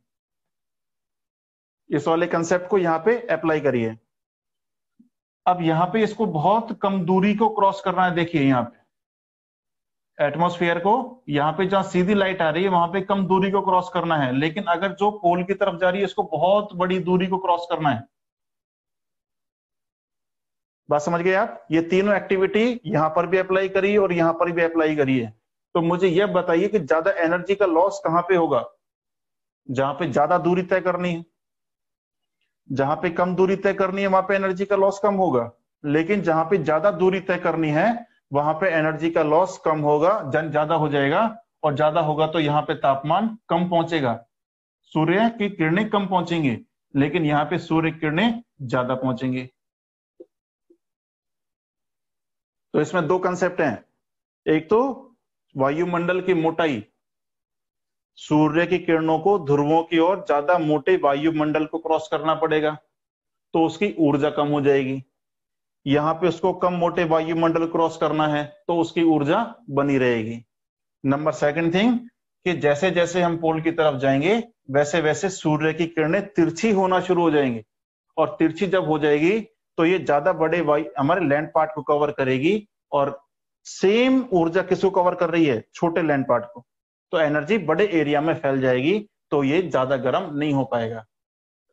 इस वाले कंसेप्ट को यहां पे अप्लाई करिए। अब यहां पे इसको बहुत कम दूरी को क्रॉस करना है। देखिए यहां पे एटमॉस्फेयर को, यहां पे जहां सीधी लाइट आ रही है वहां पे कम दूरी को क्रॉस करना है, लेकिन अगर जो पोल की तरफ जा रही है इसको बहुत बड़ी दूरी को क्रॉस करना है। बात समझ गए आप। ये तीनों एक्टिविटी यहां पर भी अप्लाई करिए और यहां पर भी अप्लाई करिए। तो मुझे यह बताइए कि ज्यादा एनर्जी का लॉस कहां पे होगा, जहां पे ज्यादा दूरी तय करनी है। जहां पे कम दूरी तय करनी है वहां पे एनर्जी का लॉस कम होगा, लेकिन जहां पे ज्यादा दूरी तय करनी है वहां पे एनर्जी का लॉस कम होगा, जन ज्यादा हो जाएगा। और ज्यादा होगा तो यहाँ पे तापमान कम पहुंचेगा, सूर्य की किरणें कम पहुंचेंगी, लेकिन यहाँ पे सूर्य किरणें ज्यादा पहुंचेंगी। तो इसमें दो कंसेप्ट हैं, एक तो वायुमंडल की मोटाई, सूर्य की किरणों को ध्रुवों की ओर ज्यादा मोटे वायुमंडल को क्रॉस करना पड़ेगा, तो उसकी ऊर्जा कम हो जाएगी। यहां पे उसको कम मोटे वायुमंडल क्रॉस करना है तो उसकी ऊर्जा बनी रहेगी। नंबर सेकंड थिंग, कि जैसे जैसे हम पोल की तरफ जाएंगे वैसे वैसे सूर्य की किरणें तिरछी होना शुरू हो जाएंगी, और तिरछी जब हो जाएगी तो ये ज्यादा बड़े वायु हमारे लैंड पार्ट को कवर करेगी, और सेम ऊर्जा किसको कवर कर रही है, छोटे लैंड पार्ट को। तो एनर्जी बड़े एरिया में फैल जाएगी, तो ये ज्यादा गर्म नहीं हो पाएगा।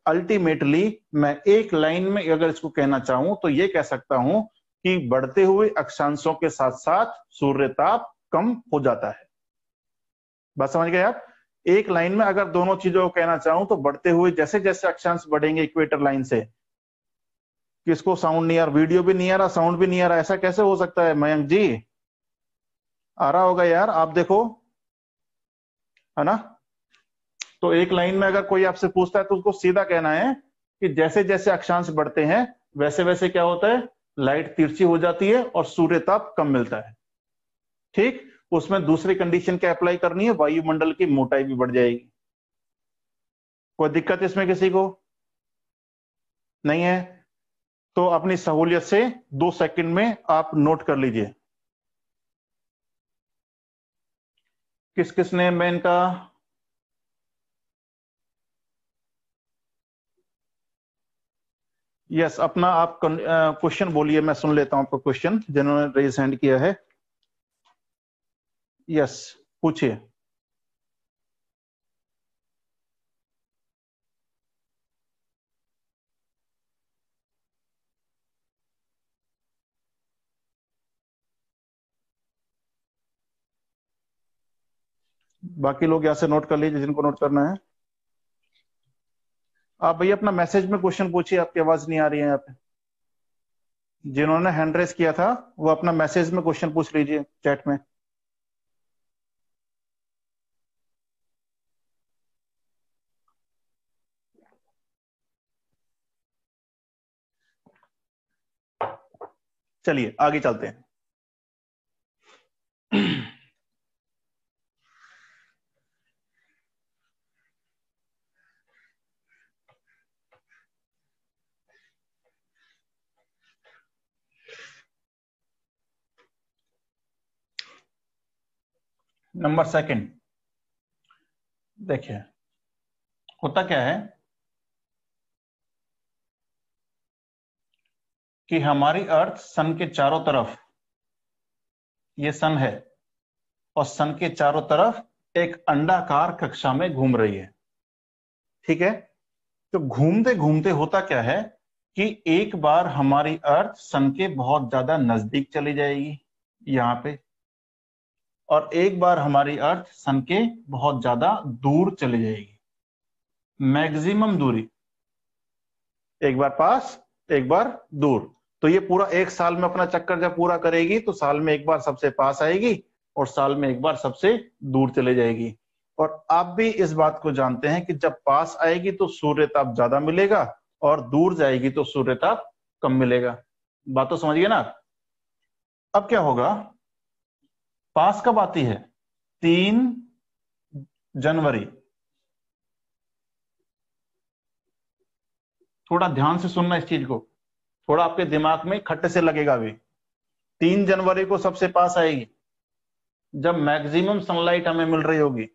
अल्टीमेटली मैं एक लाइन में अगर इसको कहना चाहूं तो ये कह सकता हूं कि बढ़ते हुए अक्षांशों के साथ साथ सूर्य ताप कम हो जाता है। बात समझ गए आप। एक लाइन में अगर दोनों चीजों को कहना चाहूं तो बढ़ते हुए जैसे जैसे अक्षांश बढ़ेंगे इक्वेटर लाइन से, किसको साउंड नहीं आ रहा, वीडियो भी नहीं आ रहा, साउंड भी नहीं आ रहा, ऐसा कैसे हो सकता है मयंक जी। आ रहा होगा यार, आप देखो, है ना। तो एक लाइन में अगर कोई आपसे पूछता है तो उसको सीधा कहना है कि जैसे जैसे अक्षांश बढ़ते हैं वैसे वैसे क्या होता है, लाइट तिरछी हो जाती है और सूर्य ताप कम मिलता है। ठीक, उसमें दूसरी कंडीशन क्या अप्लाई करनी है, वायुमंडल की मोटाई भी बढ़ जाएगी। कोई दिक्कत इसमें किसी को नहीं है, तो अपनी सहूलियत से 2 सेकंड में आप नोट कर लीजिए। किस किस ने मैं इनका, यस अपना आप क्वेश्चन बोलिए, मैं सुन लेता हूं आपका क्वेश्चन जिन्होंने रेज हैंड किया है। यस, पूछिए। बाकी लोग यहाँ से नोट कर लीजिए जिनको नोट करना है। आप भैया अपना मैसेज में क्वेश्चन पूछिए, आपकी आवाज नहीं आ रही है यहाँ पे। जिन्होंने हैंड रेस किया था वो अपना मैसेज में क्वेश्चन पूछ लीजिए चैट में। चलिए आगे चलते हैं। नंबर सेकंड, देखिए होता क्या है कि हमारी अर्थ सन के चारों तरफ, ये सन है, और सन के चारों तरफ एक अंडाकार कक्षा में घूम रही है। ठीक है, तो घूमते घूमते होता क्या है कि एक बार हमारी अर्थ सन के बहुत ज्यादा नजदीक चली जाएगी यहाँ पे, और एक बार हमारी अर्थ सन के बहुत ज्यादा दूर चली जाएगी। मैक्सिमम दूरी, एक बार पास एक बार दूर। तो ये पूरा एक साल में अपना चक्कर जब पूरा करेगी तो साल में एक बार सबसे पास आएगी और साल में एक बार सबसे दूर चले जाएगी। और आप भी इस बात को जानते हैं कि जब पास आएगी तो सूर्य ताप ज्यादा मिलेगा और दूर जाएगी तो सूर्य ताप कम मिलेगा। बात तो समझिए ना। अब क्या होगा, पास कब आती है? 3 जनवरी। थोड़ा ध्यान से सुनना इस चीज को, थोड़ा आपके दिमाग में खट्टे से लगेगा भी। 3 जनवरी को सबसे पास आएगी जब मैक्सिमम सनलाइट हमें मिल रही होगी,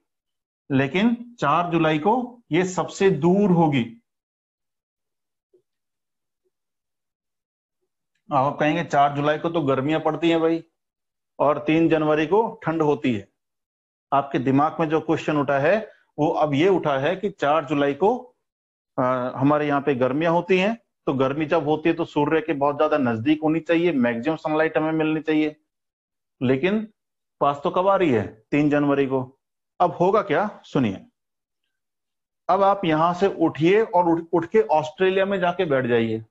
लेकिन 4 जुलाई को ये सबसे दूर होगी। आप कहेंगे 4 जुलाई को तो गर्मियां पड़ती हैं भाई और 3 जनवरी को ठंड होती है। आपके दिमाग में जो क्वेश्चन उठा है वो अब ये उठा है कि 4 जुलाई को हमारे यहाँ पे गर्मियां होती हैं, तो गर्मी जब होती है तो सूर्य के बहुत ज्यादा नजदीक होनी चाहिए, मैक्सिमम सनलाइट हमें मिलनी चाहिए। लेकिन पास तो कब आ रही है? 3 जनवरी को। अब होगा क्या, सुनिए। अब आप यहां से उठिए और उठ के ऑस्ट्रेलिया में जाके बैठ जाइए,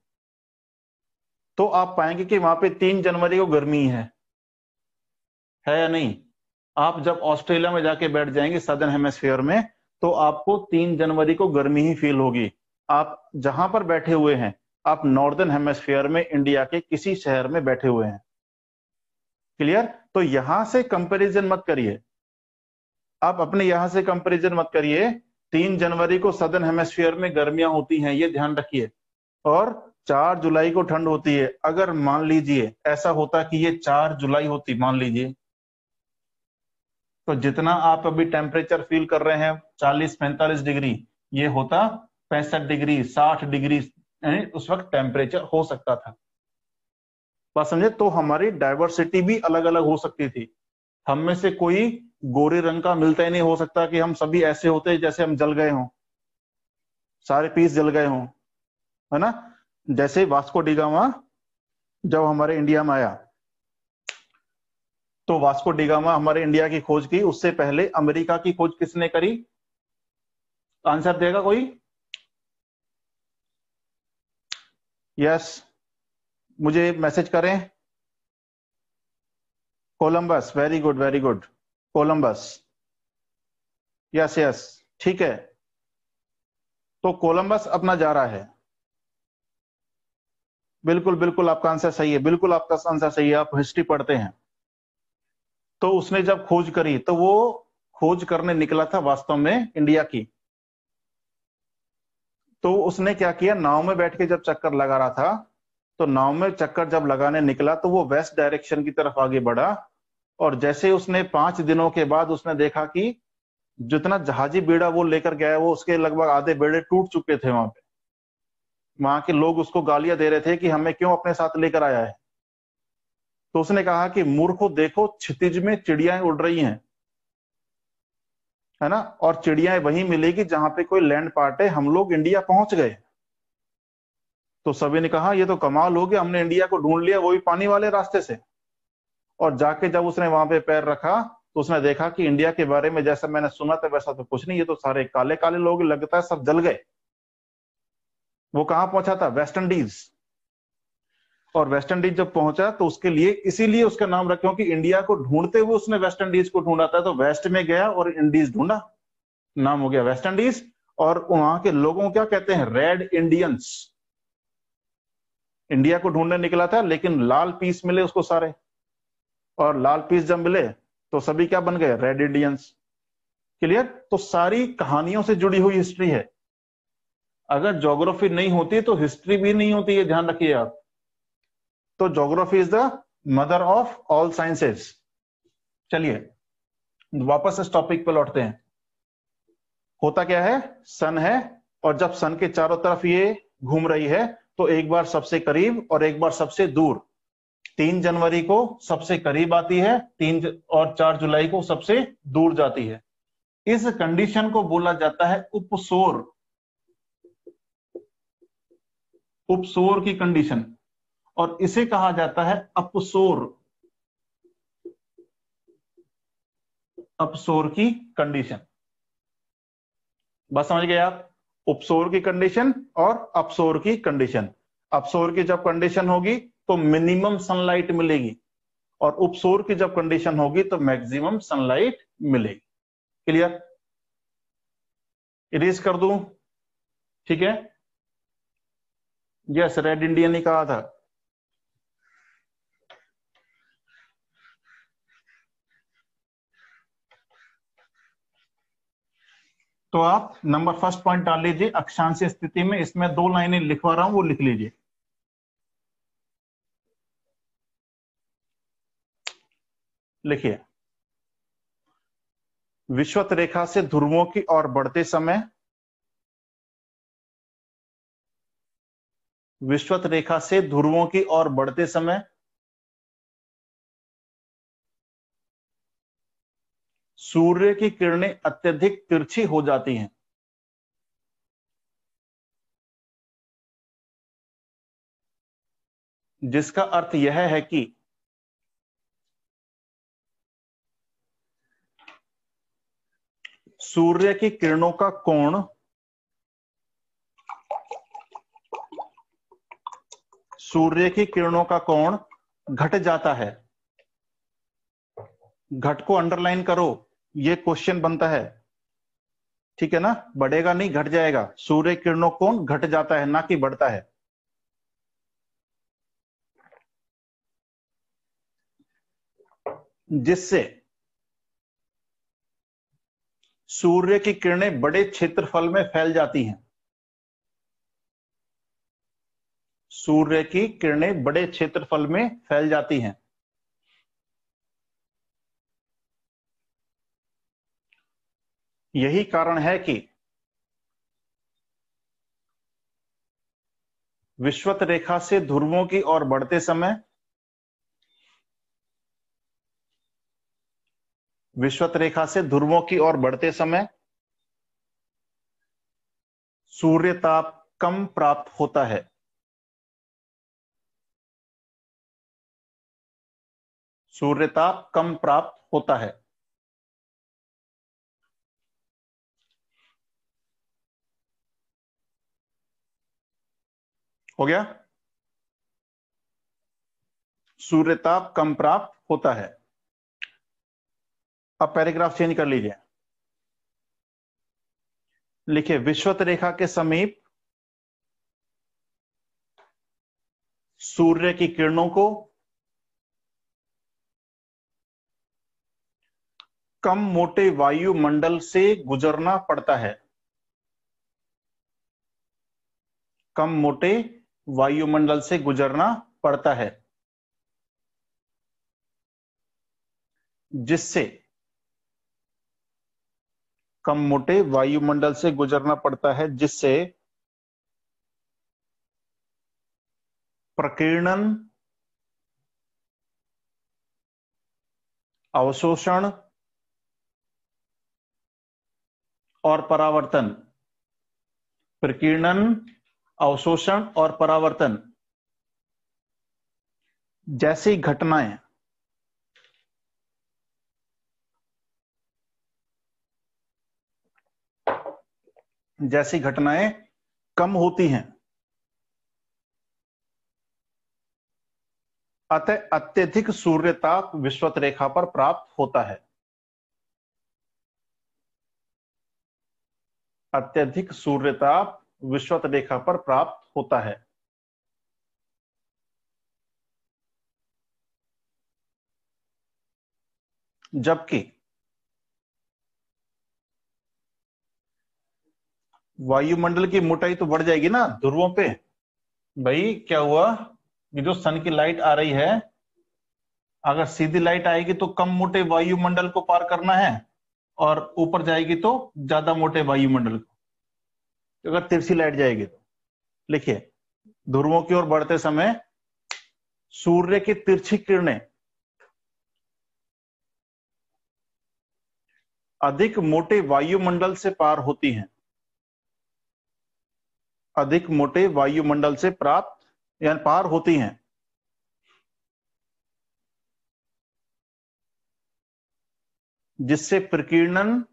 तो आप पाएंगे कि वहां पे 3 जनवरी को गर्मी है या नहीं? आप जब ऑस्ट्रेलिया में जाके बैठ जाएंगे सदर्न हेमिस्फीयर में, तो आपको 3 जनवरी को गर्मी ही फील होगी। आप जहां पर बैठे हुए हैं, आप नॉर्दर्न हेमिस्फीयर में इंडिया के किसी शहर में बैठे हुए हैं। क्लियर? तो यहां से कंपैरिजन मत करिए, आप अपने यहां से कंपैरिजन मत करिए। 3 जनवरी को सदर्न हेमिस्फीयर में गर्मियां होती हैं, ये ध्यान रखिए, और 4 जुलाई को ठंड होती है। अगर मान लीजिए ऐसा होता कि ये 4 जुलाई होती, मान लीजिए, तो जितना आप अभी टेम्परेचर फील कर रहे हैं 40-45 डिग्री, ये होता 65 डिग्री 60 डिग्री उस वक्त टेम्परेचर हो सकता था। बात समझे? तो हमारी डाइवर्सिटी भी अलग अलग हो सकती थी। हम में से कोई गोरे रंग का मिलता ही नहीं हो सकता कि हम सभी ऐसे होते जैसे हम जल गए हों, सारे पीस जल गए हों, है ना? जैसे वास्को डी गामा जब हमारे इंडिया में आया, तो वास्को डी गामा हमारे इंडिया की खोज की, उससे पहले अमेरिका की खोज किसने करी? आंसर देगा कोई? यस, मुझे मैसेज करें। Columbus, very good very good, Columbus. Yes yes, ठीक है। तो कोलंबस अपना जा रहा है। बिल्कुल बिल्कुल आपका आंसर सही है, बिल्कुल आपका आंसर सही है, आप हिस्ट्री पढ़ते हैं। तो उसने जब खोज करी तो वो खोज करने निकला था वास्तव में इंडिया की। तो उसने क्या किया, नाव में बैठ के जब चक्कर लगा रहा था, तो नाव में चक्कर जब लगाने निकला तो वो वेस्ट डायरेक्शन की तरफ आगे बढ़ा, और जैसे उसने 5 दिनों के बाद उसने देखा कि जितना जहाजी बेड़ा वो लेकर गया वो उसके लगभग आधे बेड़े टूट चुके थे। वहां पे वहां के लोग उसको गालियां दे रहे थे कि हमें क्यों अपने साथ लेकर आया है। तो उसने कहा कि मूर्खों, देखो क्षितिज में चिड़ियाएं उड़ रही हैं, है ना, और चिड़ियाएं वहीं मिलेगी जहां पे कोई लैंड पार्ट है, हम लोग इंडिया पहुंच गए। तो सभी ने कहा ये तो कमाल हो गया, हमने इंडिया को ढूंढ लिया, वो भी पानी वाले रास्ते से। और जाके जब उसने वहां पे पैर रखा तो उसने देखा कि इंडिया के बारे में जैसा मैंने सुना था वैसा तो कुछ नहीं, ये तो सारे काले काले लोग, लगता है सब जल गए। वो कहाँ पहुंचा था? West Indies. और वेस्ट इंडीज जब पहुंचा तो उसके लिए, इसीलिए उसका नाम रखा, क्योंकि इंडिया को ढूंढते हुए उसने वेस्ट इंडीज को ढूंढा था, तो वेस्ट में गया और इंडीज ढूंढा, नाम हो गया वेस्ट इंडीज। और वहां के लोगों को क्या कहते हैं? Red Indians. इंडिया को ढूंढने निकला था लेकिन लाल पीस मिले उसको सारे, और लाल पीस जब मिले तो सभी क्या बन गए? Red Indians. क्लियर? तो सारी कहानियों से जुड़ी हुई हिस्ट्री है। अगर ज्योग्राफी नहीं होती तो हिस्ट्री भी नहीं होती है, ध्यान रखिए आप। तो geography is the mother of all sciences. चलिए वापस इस टॉपिक पे लौटते हैं। होता क्या है, सन है, और जब सन के चारों तरफ ये घूम रही है तो एक बार सबसे करीब और एक बार सबसे दूर। 3 जनवरी को सबसे करीब आती है, और 4 जुलाई को सबसे दूर जाती है। इस कंडीशन को बोला जाता है उपसोर। उपसौर की कंडीशन, और इसे कहा जाता है अपसौर, अपसौर की कंडीशन। बस समझ गए आप? उपसौर की कंडीशन और अपसौर की कंडीशन। अपसौर की जब कंडीशन होगी तो मिनिमम सनलाइट मिलेगी, और उपसौर की जब कंडीशन होगी तो मैक्सिमम सनलाइट मिलेगी। क्लियर? इरेज कर दूं? ठीक है, यस, रेड इंडियन ही कहा था। तो आप नंबर फर्स्ट पॉइंट डाल लीजिए, अक्षांशीय स्थिति में। इसमें 2 लाइनें लिखवा रहा हूं, वो लिख लीजिए। लिखिए, विषुवत रेखा से ध्रुवों की ओर बढ़ते समय, विषुवत रेखा से ध्रुवों की ओर बढ़ते समय सूर्य की किरणें अत्यधिक तिरछी हो जाती हैं। जिसका अर्थ यह है कि सूर्य की किरणों का कोण, सूर्य की किरणों का कोण घट जाता है। घट को अंडरलाइन करो, ये क्वेश्चन बनता है। ठीक है ना? बढ़ेगा नहीं, घट जाएगा। सूर्य किरणों कोण घट जाता है, ना कि बढ़ता है। जिससे सूर्य की किरणें बड़े क्षेत्रफल में फैल जाती हैं। सूर्य की किरणें बड़े क्षेत्रफल में फैल जाती हैं। यही कारण है कि विषुवत रेखा से ध्रुवों की ओर बढ़ते समय, विषुवत रेखा से ध्रुवों की ओर बढ़ते समय सूर्य ताप कम प्राप्त होता है। सूर्य ताप कम प्राप्त होता है। हो गया? सूर्य ताप कम प्राप्त होता है। अब पैराग्राफ चेंज कर लीजिए। लिखिए, विषुवत रेखा के समीप सूर्य की किरणों को कम मोटे वायुमंडल से गुजरना पड़ता है। कम मोटे वायुमंडल से गुजरना पड़ता है, जिससे, कम मोटे वायुमंडल से गुजरना पड़ता है जिससे प्रकीर्णन, अवशोषण और परावर्तन, प्रकीर्णन, अवशोषण और परावर्तन जैसी घटनाएं, जैसी घटनाएं कम होती हैं। अतः अत्यधिक सूर्यताप विषुवत रेखा पर प्राप्त होता है। अत्यधिक सूर्यताप विषुवत रेखा पर प्राप्त होता है। जबकि वायुमंडल की मोटाई तो बढ़ जाएगी ना ध्रुवों पे। भाई क्या हुआ, ये जो सन की लाइट आ रही है, अगर सीधी लाइट आएगी तो कम मोटे वायुमंडल को पार करना है, और ऊपर जाएगी तो ज्यादा मोटे वायुमंडल को, अगर तिरछी लाइट जाएगी तो। लिखिए, ध्रुवों की ओर बढ़ते समय सूर्य की तिरछी किरणें अधिक मोटे वायुमंडल से पार होती हैं। अधिक मोटे वायुमंडल से प्राप्त यानी पार होती हैं, जिससे प्रकीर्णन,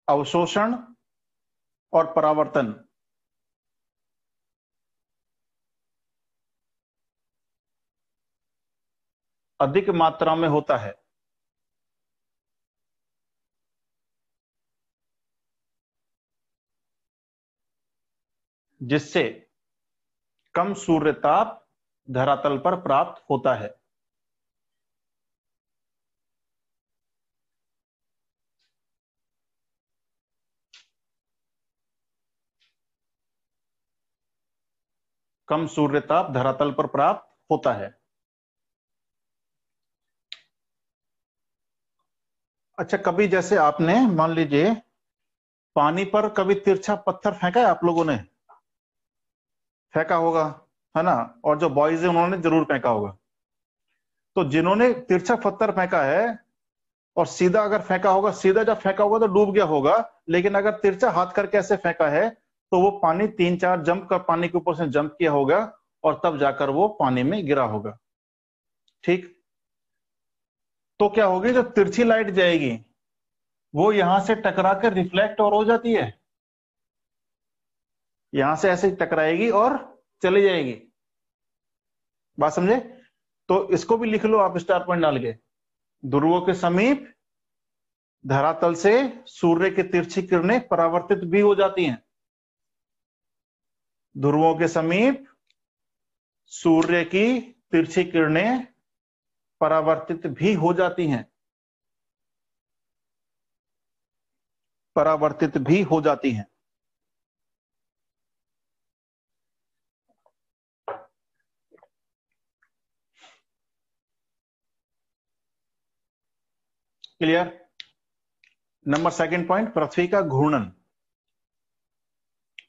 अवशोषण और परावर्तन अधिक मात्रा में होता है। जिससे कम सूर्य ताप धरातल पर प्राप्त होता है। कम सूर्य ताप धरातल पर प्राप्त होता है। अच्छा, कभी जैसे आपने मान लीजिए पानी पर कभी तिरछा पत्थर फेंका है आप लोगों ने? फेंका होगा, है ना? और जो बॉयज है उन्होंने जरूर फेंका होगा। तो जिन्होंने तिरछा पत्थर फेंका है और सीधा अगर फेंका होगा, सीधा जब फेंका होगा तो डूब गया होगा, लेकिन अगर तिरछा हाथ करके ऐसे फेंका है तो वो पानी 3-4 जंप कर पानी के ऊपर से जंप किया होगा और तब जाकर वो पानी में गिरा होगा। ठीक, तो क्या होगी, जो तिरछी लाइट जाएगी वो यहां से टकरा कर रिफ्लेक्ट और हो जाती है, यहां से ऐसे टकराएगी और चली जाएगी। बात समझे? तो इसको भी लिख लो आप स्टार पॉइंट डाल के। ध्रुवों के समीप धरातल से सूर्य की तिरछी किरणें परावर्तित भी हो जाती हैं। ध्रुवों के समीप सूर्य की तिरछी किरणें परावर्तित भी हो जाती हैं, परावर्तित भी हो जाती हैं। क्लियर? नंबर सेकंड पॉइंट, पृथ्वी का घूर्णन।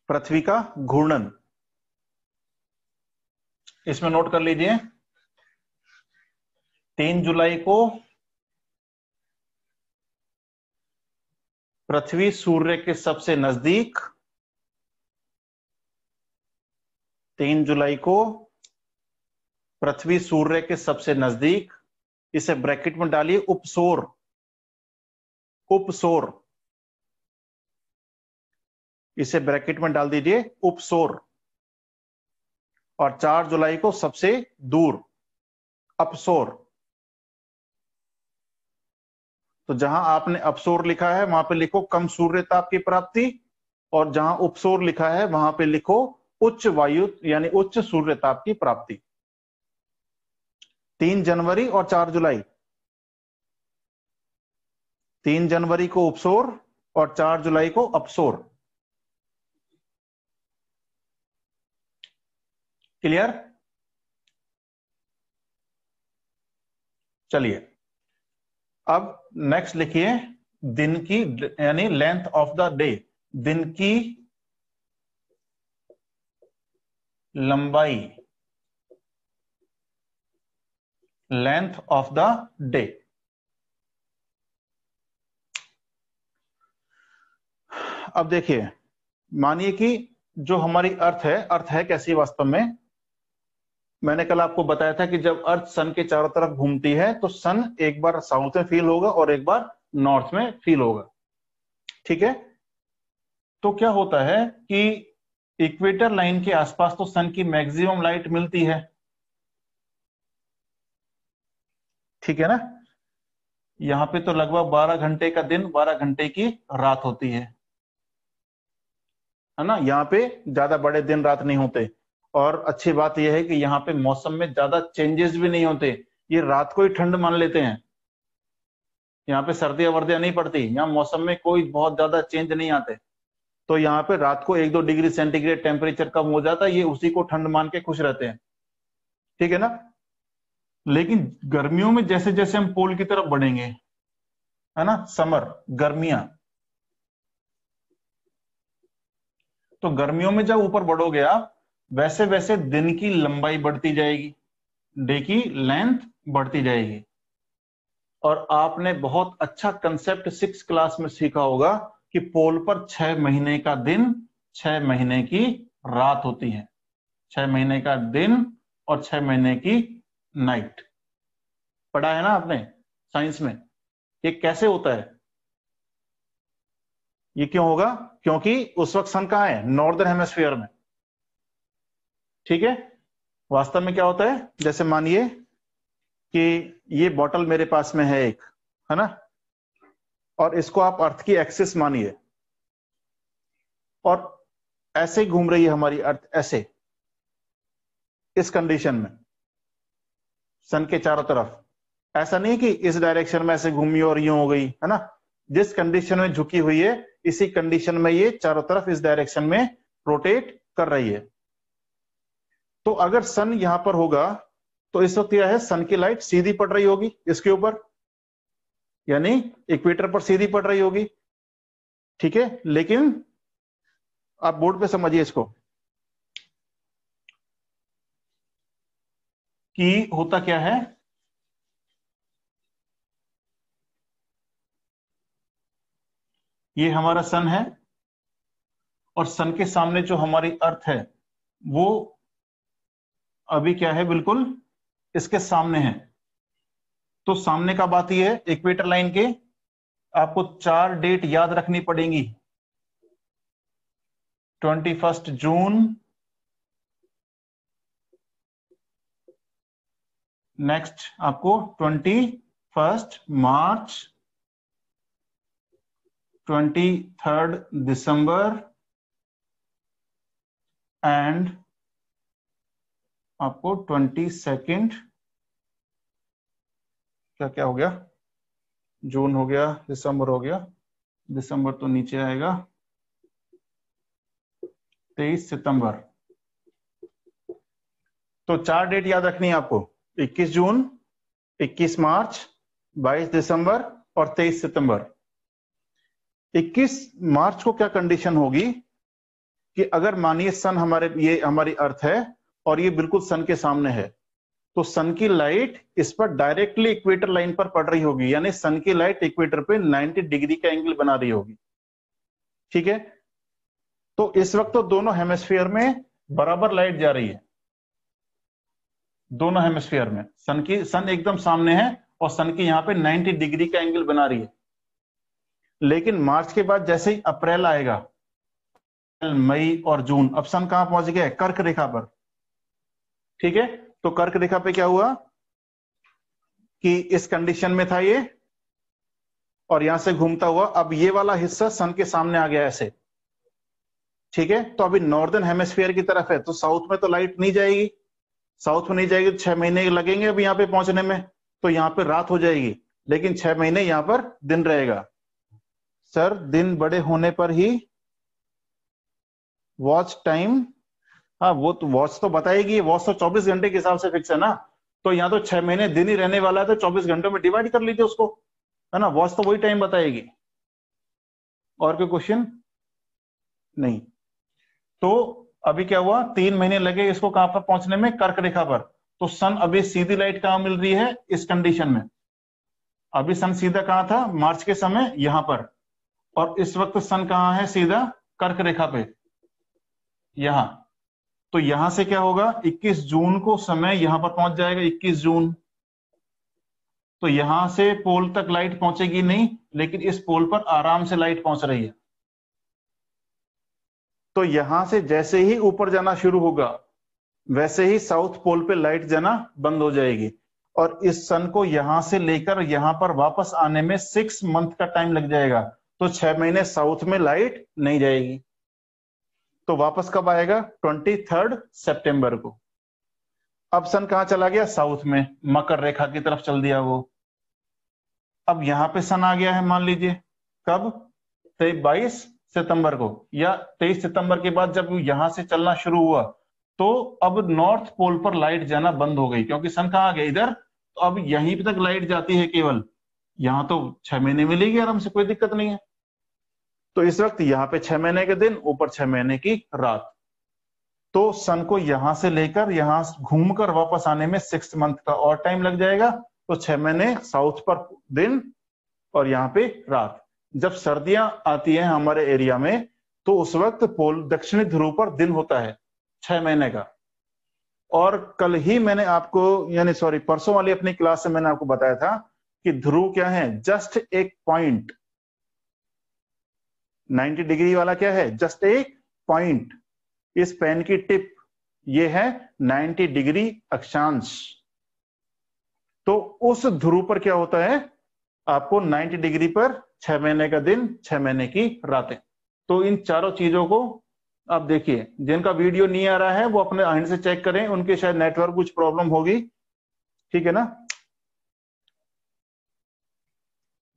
पृथ्वी का घूर्णन, इसमें नोट कर लीजिए। 3 जुलाई को पृथ्वी सूर्य के सबसे नजदीक, 3 जुलाई को पृथ्वी सूर्य के सबसे नजदीक, इसे ब्रैकेट में डालिए उपसौर, उपसौर, इसे ब्रैकेट में डाल दीजिए उपसौर। और 4 जुलाई को सबसे दूर, अपसौर। तो जहां आपने अपसौर लिखा है वहां पे लिखो कम सूर्य ताप की प्राप्ति, और जहां उपसौर लिखा है वहां पे लिखो उच्च वायु यानी उच्च सूर्य ताप की प्राप्ति। 3 जनवरी और 4 जुलाई, 3 जनवरी को उपसौर और 4 जुलाई को अपसौर। क्लियर? चलिए अब नेक्स्ट लिखिए, दिन की यानी लेंथ ऑफ द डे, दिन की लंबाई, लेंथ ऑफ द डे। अब देखिए, मानिए कि जो हमारी अर्थ है कैसी वास्तव में? मैंने कल आपको बताया था कि जब अर्थ सन के चारों तरफ घूमती है तो सन एक बार साउथ में फील होगा और एक बार नॉर्थ में फील होगा। ठीक है? तो क्या होता है कि इक्वेटर लाइन के आसपास तो सन की मैक्सिमम लाइट मिलती है, ठीक है ना? यहां पे तो लगभग 12 घंटे का दिन, 12 घंटे की रात होती है ना? यहाँ पे ज्यादा बड़े दिन रात नहीं होते। और अच्छी बात यह है कि यहाँ पे मौसम में ज्यादा चेंजेस भी नहीं होते, ये रात को ही ठंड मान लेते हैं। यहाँ पे सर्दियां वर्दियां नहीं पड़ती, यहाँ मौसम में कोई बहुत ज्यादा चेंज नहीं आते। तो यहाँ पे रात को 1-2 डिग्री सेंटीग्रेड टेम्परेचर कम हो जाता है, ये उसी को ठंड मान के खुश रहते हैं। ठीक है ना? लेकिन गर्मियों में जैसे जैसे हम पोल की तरफ बढ़ेंगे, है ना, समर, गर्मियां, तो गर्मियों में जब ऊपर बढ़ोगे आप, वैसे वैसे दिन की लंबाई बढ़ती जाएगी, डे की लेंथ बढ़ती जाएगी। और आपने बहुत अच्छा कंसेप्ट 6 क्लास में सीखा होगा कि पोल पर 6 महीने का दिन, 6 महीने की रात होती है, 6 महीने का दिन और 6 महीने की नाइट। पढ़ा है ना आपने साइंस में? ये कैसे होता है? ये क्यों होगा? क्योंकि उस वक्त सन कहाँ है? नॉर्दर्न हेमिस्फीयर में। ठीक है। वास्तव में क्या होता है, जैसे मानिए कि ये बॉटल मेरे पास में है एक, है ना, और इसको आप अर्थ की एक्सिस मानिए, और ऐसे घूम रही है हमारी अर्थ, ऐसे, इस कंडीशन में सन के चारों तरफ। ऐसा नहीं कि इस डायरेक्शन में ऐसे घूमी और यूं हो गई, है ना। जिस कंडीशन में झुकी हुई है इसी कंडीशन में ये चारों तरफ इस डायरेक्शन में रोटेट कर रही है। तो अगर सन यहां पर होगा तो इस वक्त यह है, सन की लाइट सीधी पड़ रही होगी इसके ऊपर, यानी इक्वेटर पर सीधी पड़ रही होगी। ठीक है, लेकिन आप बोर्ड पे समझिए इसको कि होता क्या है। ये हमारा सन है और सन के सामने जो हमारी अर्थ है वो अभी क्या है, बिल्कुल इसके सामने है। तो सामने का बात ये है, इक्वेटर लाइन के आपको 4 डेट याद रखनी पड़ेंगी। 21 जून, नेक्स्ट आपको 21 मार्च, 23 दिसंबर एंड आपको 22, क्या क्या हो गया, जून हो गया, दिसंबर हो गया, दिसंबर तो नीचे आएगा, 23 सितंबर। तो 4 डेट याद रखनी है आपको, 21 जून, 21 मार्च, 22 दिसंबर और 23 सितंबर। 21 मार्च को क्या कंडीशन होगी कि अगर मानिए सन हमारे, ये हमारी अर्थ है और ये बिल्कुल सन के सामने है, तो सन की लाइट इस पर डायरेक्टली इक्वेटर लाइन पर पड़ रही होगी, यानी सन की लाइट इक्वेटर पे 90 डिग्री का एंगल बना रही होगी। ठीक है, तो इस वक्त तो दोनों हेमिस्फीयर में बराबर लाइट जा रही है, दोनों हेमिस्फीयर में सन एकदम सामने है और सन की यहां पे 90 डिग्री का एंगल बना रही है। लेकिन मार्च के बाद जैसे ही अप्रैल आएगा, मई और जून, अब सन कहां पहुंच गया है? कर्क रेखा पर। ठीक है, तो कर्क रेखा पे क्या हुआ कि इस कंडीशन में था ये, और यहां से घूमता हुआ अब ये वाला हिस्सा सन के सामने आ गया ऐसे। ठीक है, तो अभी नॉर्दर्न हेमिस्फीयर की तरफ है, तो साउथ में तो लाइट नहीं जाएगी, साउथ में नहीं जाएगी तो 6 महीने लगेंगे अभी यहां पे पहुंचने में, तो यहां पे रात हो जाएगी, लेकिन 6 महीने यहां पर दिन रहेगा। सर दिन बड़े होने पर ही वॉच टाइम, हाँ वो तो वॉच तो बताएगी, वॉच तो 24 घंटे के हिसाब से फिक्स है ना, तो यहाँ तो 6 महीने दिन ही रहने वाला है, तो 24 घंटों में डिवाइड कर लीजिए उसको, है ना, वॉच तो वही टाइम बताएगी। और कोई क्वेश्चन? नहीं। तो अभी क्या हुआ, 3 महीने लगे इसको कहां पर पहुंचने में? कर्क रेखा पर। तो सन अभी सीधी लाइट कहां मिल रही है? इस कंडीशन में। अभी सन सीधा कहां था मार्च के समय? यहां पर। और इस वक्त सन कहां है सीधा? कर्क रेखा पे, यहां। तो यहां से क्या होगा, 21 जून को समय यहां पर पहुंच जाएगा, 21 जून। तो यहां से पोल तक लाइट पहुंचेगी नहीं, लेकिन इस पोल पर आराम से लाइट पहुंच रही है। तो यहां से जैसे ही ऊपर जाना शुरू होगा वैसे ही साउथ पोल पे लाइट जाना बंद हो जाएगी, और इस सन को यहां से लेकर यहां पर वापस आने में 6 मंथ का टाइम लग जाएगा। तो 6 महीने साउथ में लाइट नहीं जाएगी। तो वापस कब आएगा? 23 सितंबर को। अब सन कहां चला गया? साउथ में, मकर रेखा की तरफ चल दिया वो। अब यहां पे सन आ गया है, मान लीजिए कब? 22 सितंबर को, या 23 सितंबर के बाद जब यहां से चलना शुरू हुआ, तो अब नॉर्थ पोल पर लाइट जाना बंद हो गई, क्योंकि सन कहां आ गया? इधर। तो अब यहीं तक लाइट जाती है केवल, यहां तो 6 महीने मिलेगी आराम से, कोई दिक्कत नहीं है। तो इस वक्त यहाँ पे 6 महीने के दिन, ऊपर 6 महीने की रात। तो सन को यहां से लेकर यहां घूमकर वापस आने में 6 मंथ का और टाइम लग जाएगा। तो 6 महीने साउथ पर दिन और यहाँ पे रात। जब सर्दियां आती हैं हमारे एरिया में, तो उस वक्त पोल दक्षिणी ध्रुव पर दिन होता है 6 महीने का। और कल ही मैंने आपको यानी सॉरी परसों वाली अपनी क्लास से मैंने आपको बताया था कि ध्रुव क्या है, जस्ट एक पॉइंट। 90 डिग्री वाला क्या है, जस्ट एक पॉइंट। इस पेन की टिप ये है 90 डिग्री अक्षांश। तो उस ध्रुव पर क्या होता है, आपको 90 डिग्री पर 6 महीने का दिन, 6 महीने की रातें। तो इन चारों चीजों को आप देखिए, जिनका वीडियो नहीं आ रहा है वो अपने एंड से चेक करें, उनके शायद नेटवर्क कुछ प्रॉब्लम होगी, ठीक है ना।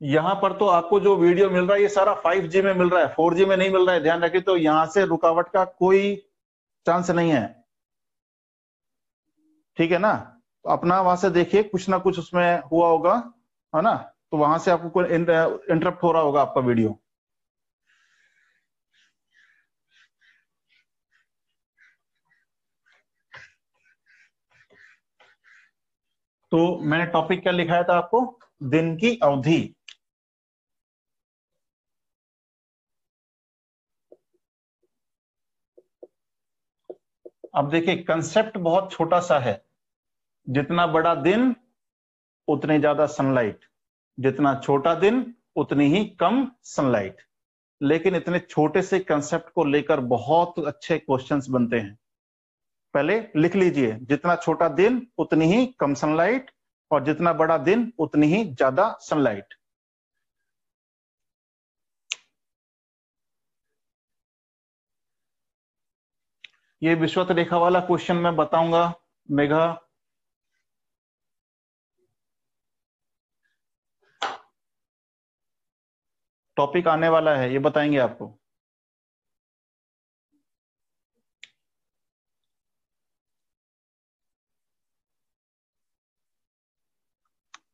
यहां पर तो आपको जो वीडियो मिल रहा है ये सारा 5G में मिल रहा है, 4G में नहीं मिल रहा है, ध्यान रखिए। तो यहां से रुकावट का कोई चांस नहीं है, ठीक है ना। तो अपना वहां से देखिए, कुछ ना कुछ उसमें हुआ होगा, है ना। तो वहां से आपको कोई इंटरप्ट हो रहा होगा आपका वीडियो। तो मैंने टॉपिक क्या लिखाया था आपको, दिन की अवधि। अब देखिए कंसेप्ट बहुत छोटा सा है, जितना बड़ा दिन उतनी ज्यादा सनलाइट, जितना छोटा दिन उतनी ही कम सनलाइट। लेकिन इतने छोटे से कंसेप्ट को लेकर बहुत अच्छे क्वेश्चंस बनते हैं। पहले लिख लीजिए, जितना छोटा दिन उतनी ही कम सनलाइट, और जितना बड़ा दिन उतनी ही ज्यादा सनलाइट। ये विषुवत रेखा वाला क्वेश्चन मैं बताऊंगा मेघा। टॉपिक आने वाला है, ये बताएंगे आपको।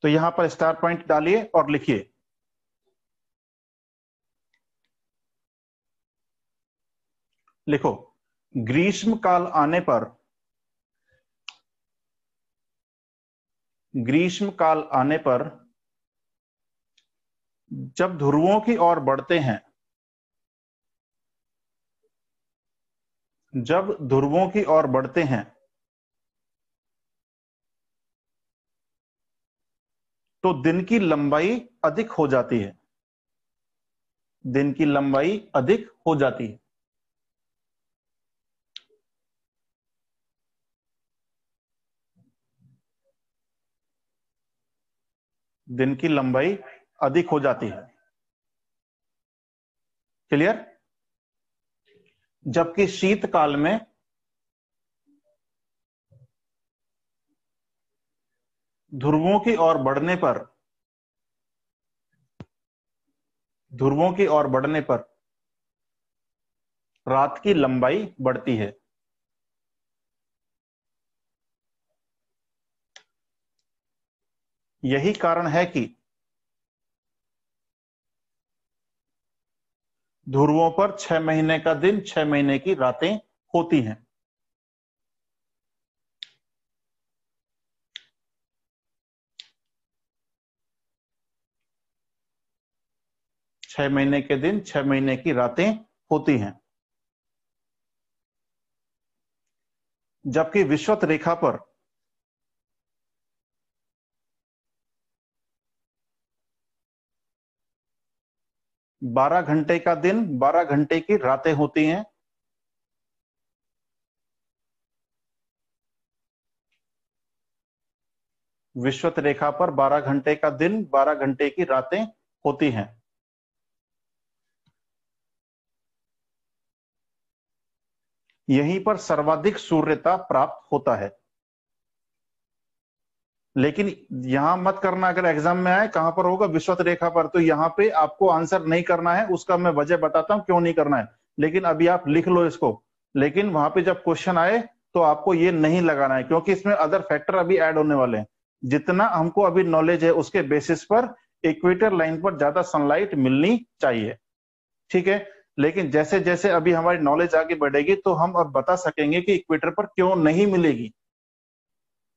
तो यहां पर स्टार पॉइंट डालिए और लिखिए, लिखो ग्रीष्म काल आने पर, ग्रीष्म काल आने पर जब ध्रुवों की ओर बढ़ते हैं, जब ध्रुवों की ओर बढ़ते हैं तो दिन की लंबाई अधिक हो जाती है, दिन की लंबाई अधिक हो जाती है। दिन की लंबाई अधिक हो जाती है, क्लियर। जबकि शीतकाल में ध्रुवों की ओर बढ़ने पर, ध्रुवों की ओर बढ़ने पर रात की लंबाई बढ़ती है। यही कारण है कि ध्रुवों पर 6 महीने का दिन, 6 महीने की रातें होती हैं। छह महीने के दिन, 6 महीने की रातें होती हैं। जबकि विषुवत रेखा पर 12 घंटे का दिन, 12 घंटे की रातें होती हैं। विषुवत रेखा पर 12 घंटे का दिन, 12 घंटे की रातें होती हैं। यहीं पर सर्वाधिक सूर्यता प्राप्त होता है। लेकिन यहां मत करना, अगर एग्जाम में आए कहां पर होगा, विषुवत रेखा पर, तो यहां पे आपको आंसर नहीं करना है। उसका मैं वजह बताता हूं क्यों नहीं करना है, लेकिन अभी आप लिख लो इसको। लेकिन वहां पे जब क्वेश्चन आए तो आपको ये नहीं लगाना है, क्योंकि इसमें अदर फैक्टर अभी ऐड होने वाले हैं। जितना हमको अभी नॉलेज है उसके बेसिस पर इक्वेटर लाइन पर ज्यादा सनलाइट मिलनी चाहिए, ठीक है। लेकिन जैसे जैसे अभी हमारी नॉलेज आगे बढ़ेगी तो हम अब बता सकेंगे कि इक्वेटर पर क्यों नहीं मिलेगी।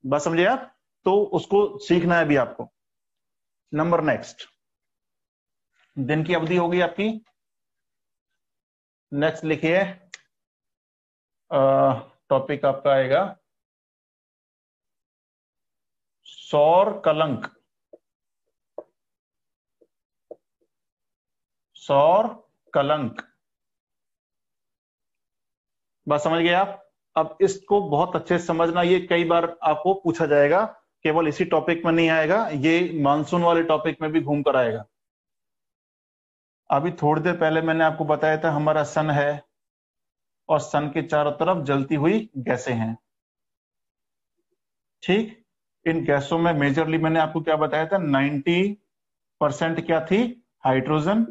बस समझे आप, तो उसको सीखना है अभी आपको। नंबर नेक्स्ट, दिन की अवधि होगी आपकी नेक्स्ट लिखिए, टॉपिक आपका आएगा सौर कलंक। सौर कलंक, बस समझ गए आप। अब इसको बहुत अच्छे से समझना, ये कई बार आपको पूछा जाएगा, केवल इसी टॉपिक में नहीं आएगा, ये मानसून वाले टॉपिक में भी घूम कर आएगा। अभी थोड़ी देर पहले मैंने आपको बताया था हमारा सन है और सन के चारों तरफ जलती हुई गैसें हैं, ठीक। इन गैसों में मेजरली मैंने आपको क्या बताया था, 90% क्या थी, हाइड्रोजन,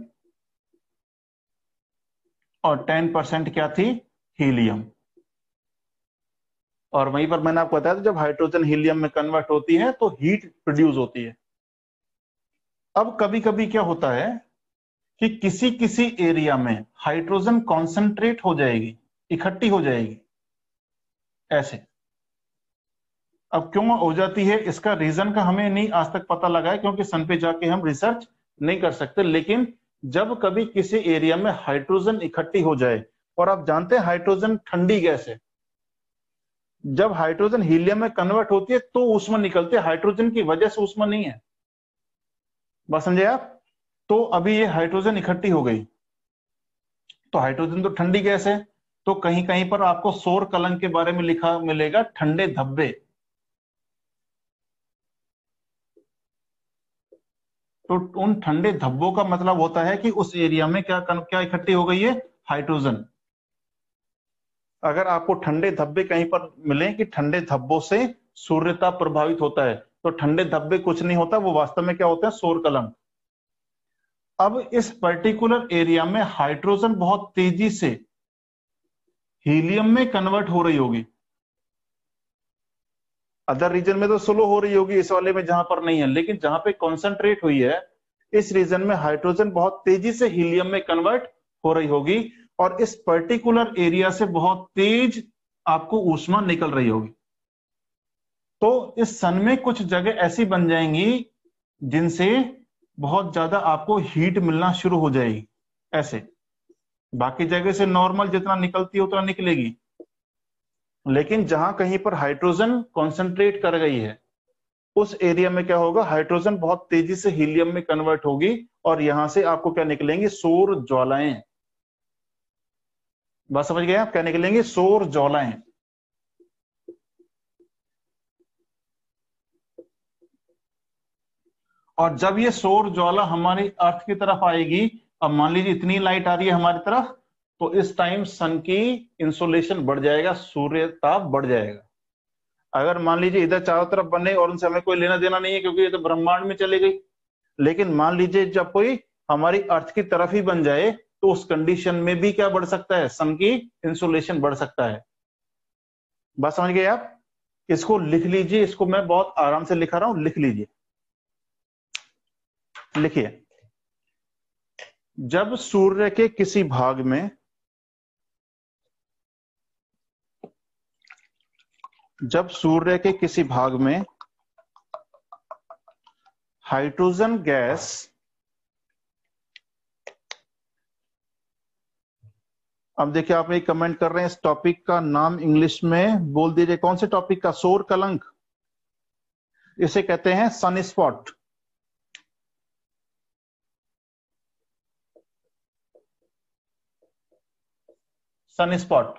और 10% क्या थी, हीलियम। और वहीं पर मैंने आपको बताया था जब हाइड्रोजन हीलियम में कन्वर्ट होती है तो हीट प्रोड्यूस होती है। अब कभी कभी क्या होता है कि किसी किसी एरिया में हाइड्रोजन कॉन्सेंट्रेट हो जाएगी, इकट्ठी हो जाएगी ऐसे। अब क्यों हो जाती है, इसका रीजन का हमें नहीं आज तक पता लगा है, क्योंकि सन पे जाके हम रिसर्च नहीं कर सकते। लेकिन जब कभी किसी एरिया में हाइड्रोजन इकट्ठी हो जाए, और आप जानते हैं हाइड्रोजन ठंडी गैस है, जब हाइड्रोजन हीलियम में कन्वर्ट होती है तो ऊष्मा निकलती है, हाइड्रोजन की वजह से ऊष्मा नहीं है। बात समझे आप। तो अभी ये हाइड्रोजन इकट्ठी हो गई, तो हाइड्रोजन तो ठंडी गैस है, तो कहीं कहीं पर आपको सौर कलंक के बारे में लिखा मिलेगा ठंडे धब्बे। तो उन ठंडे धब्बों का मतलब होता है कि उस एरिया में क्या क्या इकट्ठी हो गई है, हाइड्रोजन। अगर आपको ठंडे धब्बे कहीं पर मिले कि ठंडे धब्बों से सूर्यताप प्रभावित होता है, तो ठंडे धब्बे कुछ नहीं होता, वो वास्तव में क्या होता है, सौर कलंक। अब इस पर्टिकुलर एरिया में हाइड्रोजन बहुत तेजी से हीलियम में कन्वर्ट हो रही होगी। अदर रीजन में तो स्लो हो रही होगी, इस वाले में जहां पर नहीं है, लेकिन जहां पे कॉन्सेंट्रेट हुई है इस रीजन में हाइड्रोजन बहुत तेजी से हीलियम में कन्वर्ट हो रही होगी, और इस पर्टिकुलर एरिया से बहुत तेज आपको ऊष्मा निकल रही होगी। तो इस सन में कुछ जगह ऐसी बन जाएंगी जिनसे बहुत ज्यादा आपको हीट मिलना शुरू हो जाएगी ऐसे। बाकी जगह से नॉर्मल जितना निकलती है उतना निकलेगी, लेकिन जहां कहीं पर हाइड्रोजन कॉन्सेंट्रेट कर गई है उस एरिया में क्या होगा, हाइड्रोजन बहुत तेजी से हीलियम में कन्वर्ट होगी, और यहां से आपको क्या निकलेंगी, सौर ज्वालाएं। बात समझ गए आप, क्या निकलेंगी, सौर ज्वालाएं। और जब ये सौर ज्वाला हमारी अर्थ की तरफ आएगी, अब मान लीजिए इतनी लाइट आ रही है हमारी तरफ, तो इस टाइम सन की इंसोलेशन बढ़ जाएगा, सूर्य ताप बढ़ जाएगा। अगर मान लीजिए इधर चारों तरफ बने और उनसे हमें कोई लेना देना नहीं है क्योंकि ये तो ब्रह्मांड में चली गई, लेकिन मान लीजिए जब कोई हमारी अर्थ की तरफ ही बन जाए तो उस कंडीशन में भी क्या बढ़ सकता है, सन की इंसोलेशन बढ़ सकता है। बात समझ गए आप। इसको लिख लीजिए, इसको मैं बहुत आराम से लिखा रहा हूं, लिख लीजिए। लिखिए, जब सूर्य के किसी भाग में, जब सूर्य के किसी भाग में हाइड्रोजन गैस, अब देखिए आप एक कमेंट कर रहे हैं, इस टॉपिक का नाम इंग्लिश में बोल दीजिए, कौन से टॉपिक का, सौर कलंक। इसे कहते हैं sun spot. Sun spot.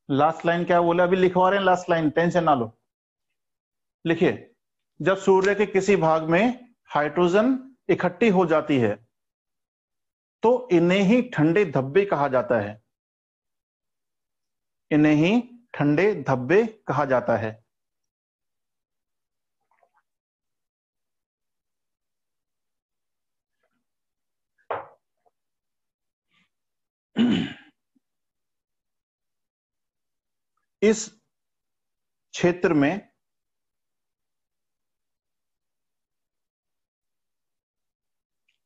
Last line क्या बोला, अभी लिखवा रहे हैं लास्ट लाइन, टेंशन ना लो। लिखिए, जब सूर्य के किसी भाग में हाइड्रोजन इकट्ठी हो जाती है तो इन्हें ही ठंडे धब्बे कहा जाता है, इन्हें ही ठंडे धब्बे कहा जाता है। इस क्षेत्र में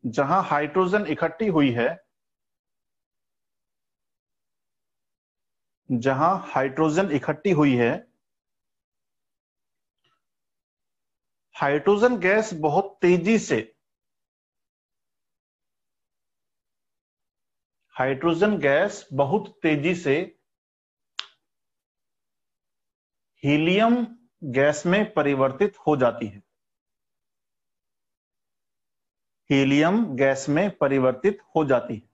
जहां हाइड्रोजन इकट्ठी हुई है, जहां हाइड्रोजन इकट्ठी हुई है, हाइड्रोजन गैस बहुत तेजी से हाइड्रोजन गैस बहुत तेजी से हीलियम गैस में परिवर्तित हो जाती है। हीलियम गैस में परिवर्तित हो जाती है।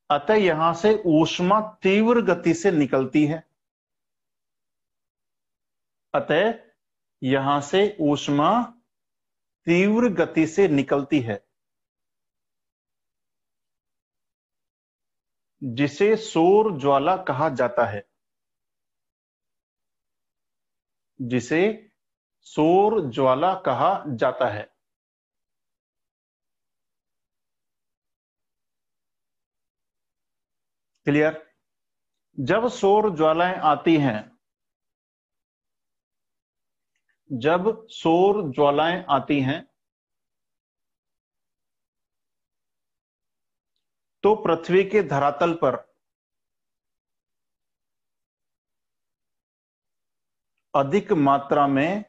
अतः यहां से ऊष्मा तीव्र गति से निकलती है। अतः यहां से ऊष्मा तीव्र गति से निकलती है, जिसे सौर ज्वाला कहा जाता है। जिसे सौर ज्वाला कहा जाता है। क्लियर? जब सौर ज्वालाएं आती हैं, जब सौर ज्वालाएं आती हैं तो पृथ्वी के धरातल पर अधिक मात्रा में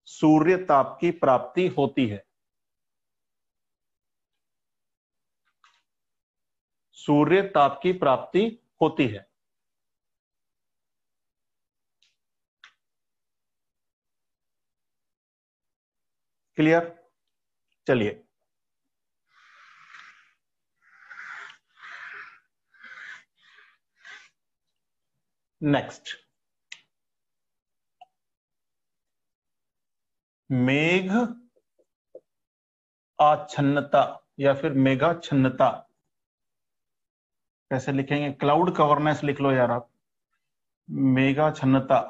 सूर्य ताप की प्राप्ति होती है। सूर्य ताप की प्राप्ति होती है। क्लियर? चलिए, नेक्स्ट, मेघ आच्छन्नता या फिर मेघाच्छन्नता कैसे लिखेंगे? क्लाउड कवरनेस लिख लो यार आप। मेघाच्छन्नता,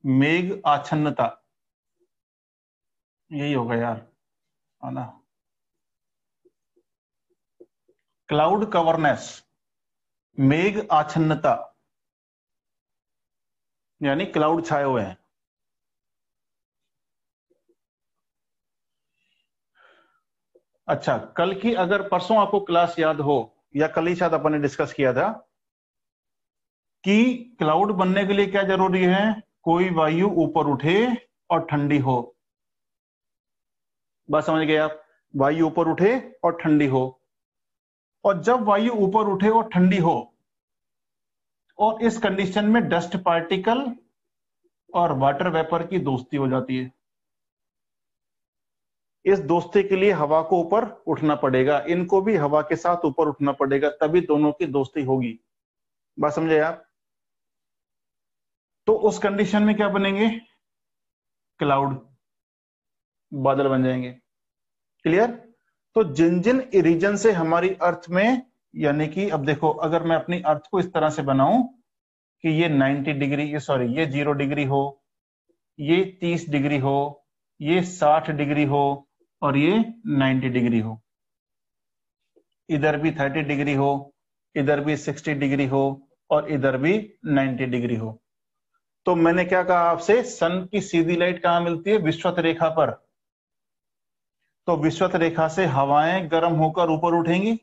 मेघ आच्छन्नता, यही होगा यार, है ना? क्लाउड कवरनेस, मेघ आच्छन्नता यानी क्लाउड छाए हुए हैं। अच्छा, कल की अगर परसों आपको क्लास याद हो या कल ही शायद अपन ने डिस्कस किया था कि क्लाउड बनने के लिए क्या जरूरी है? कोई वायु ऊपर उठे और ठंडी हो। बात समझ गए आप? वायु ऊपर उठे और ठंडी हो। और जब वायु ऊपर उठे और ठंडी हो और इस कंडीशन में डस्ट पार्टिकल और वाटर वेपर की दोस्ती हो जाती है। इस दोस्ती के लिए हवा को ऊपर उठना पड़ेगा, इनको भी हवा के साथ ऊपर उठना पड़ेगा, तभी दोनों की दोस्ती होगी। बात समझे आप? तो उस कंडीशन में क्या बनेंगे? क्लाउड, बादल बन जाएंगे। क्लियर? तो जिन जिन रीजन से हमारी अर्थ में, यानी कि अब देखो, अगर मैं अपनी अर्थ को इस तरह से बनाऊं कि ये 90 डिग्री, ये सॉरी, ये 0 डिग्री हो, ये 30 डिग्री हो, ये 60 डिग्री हो और ये 90 डिग्री हो, इधर भी 30 डिग्री हो, इधर भी 60 डिग्री हो और इधर भी 90 डिग्री हो, तो मैंने क्या कहा आपसे? सन की सीधी लाइट कहां मिलती है? विषुवत रेखा पर। तो विषुवत रेखा से हवाएं गर्म होकर ऊपर उठेंगी।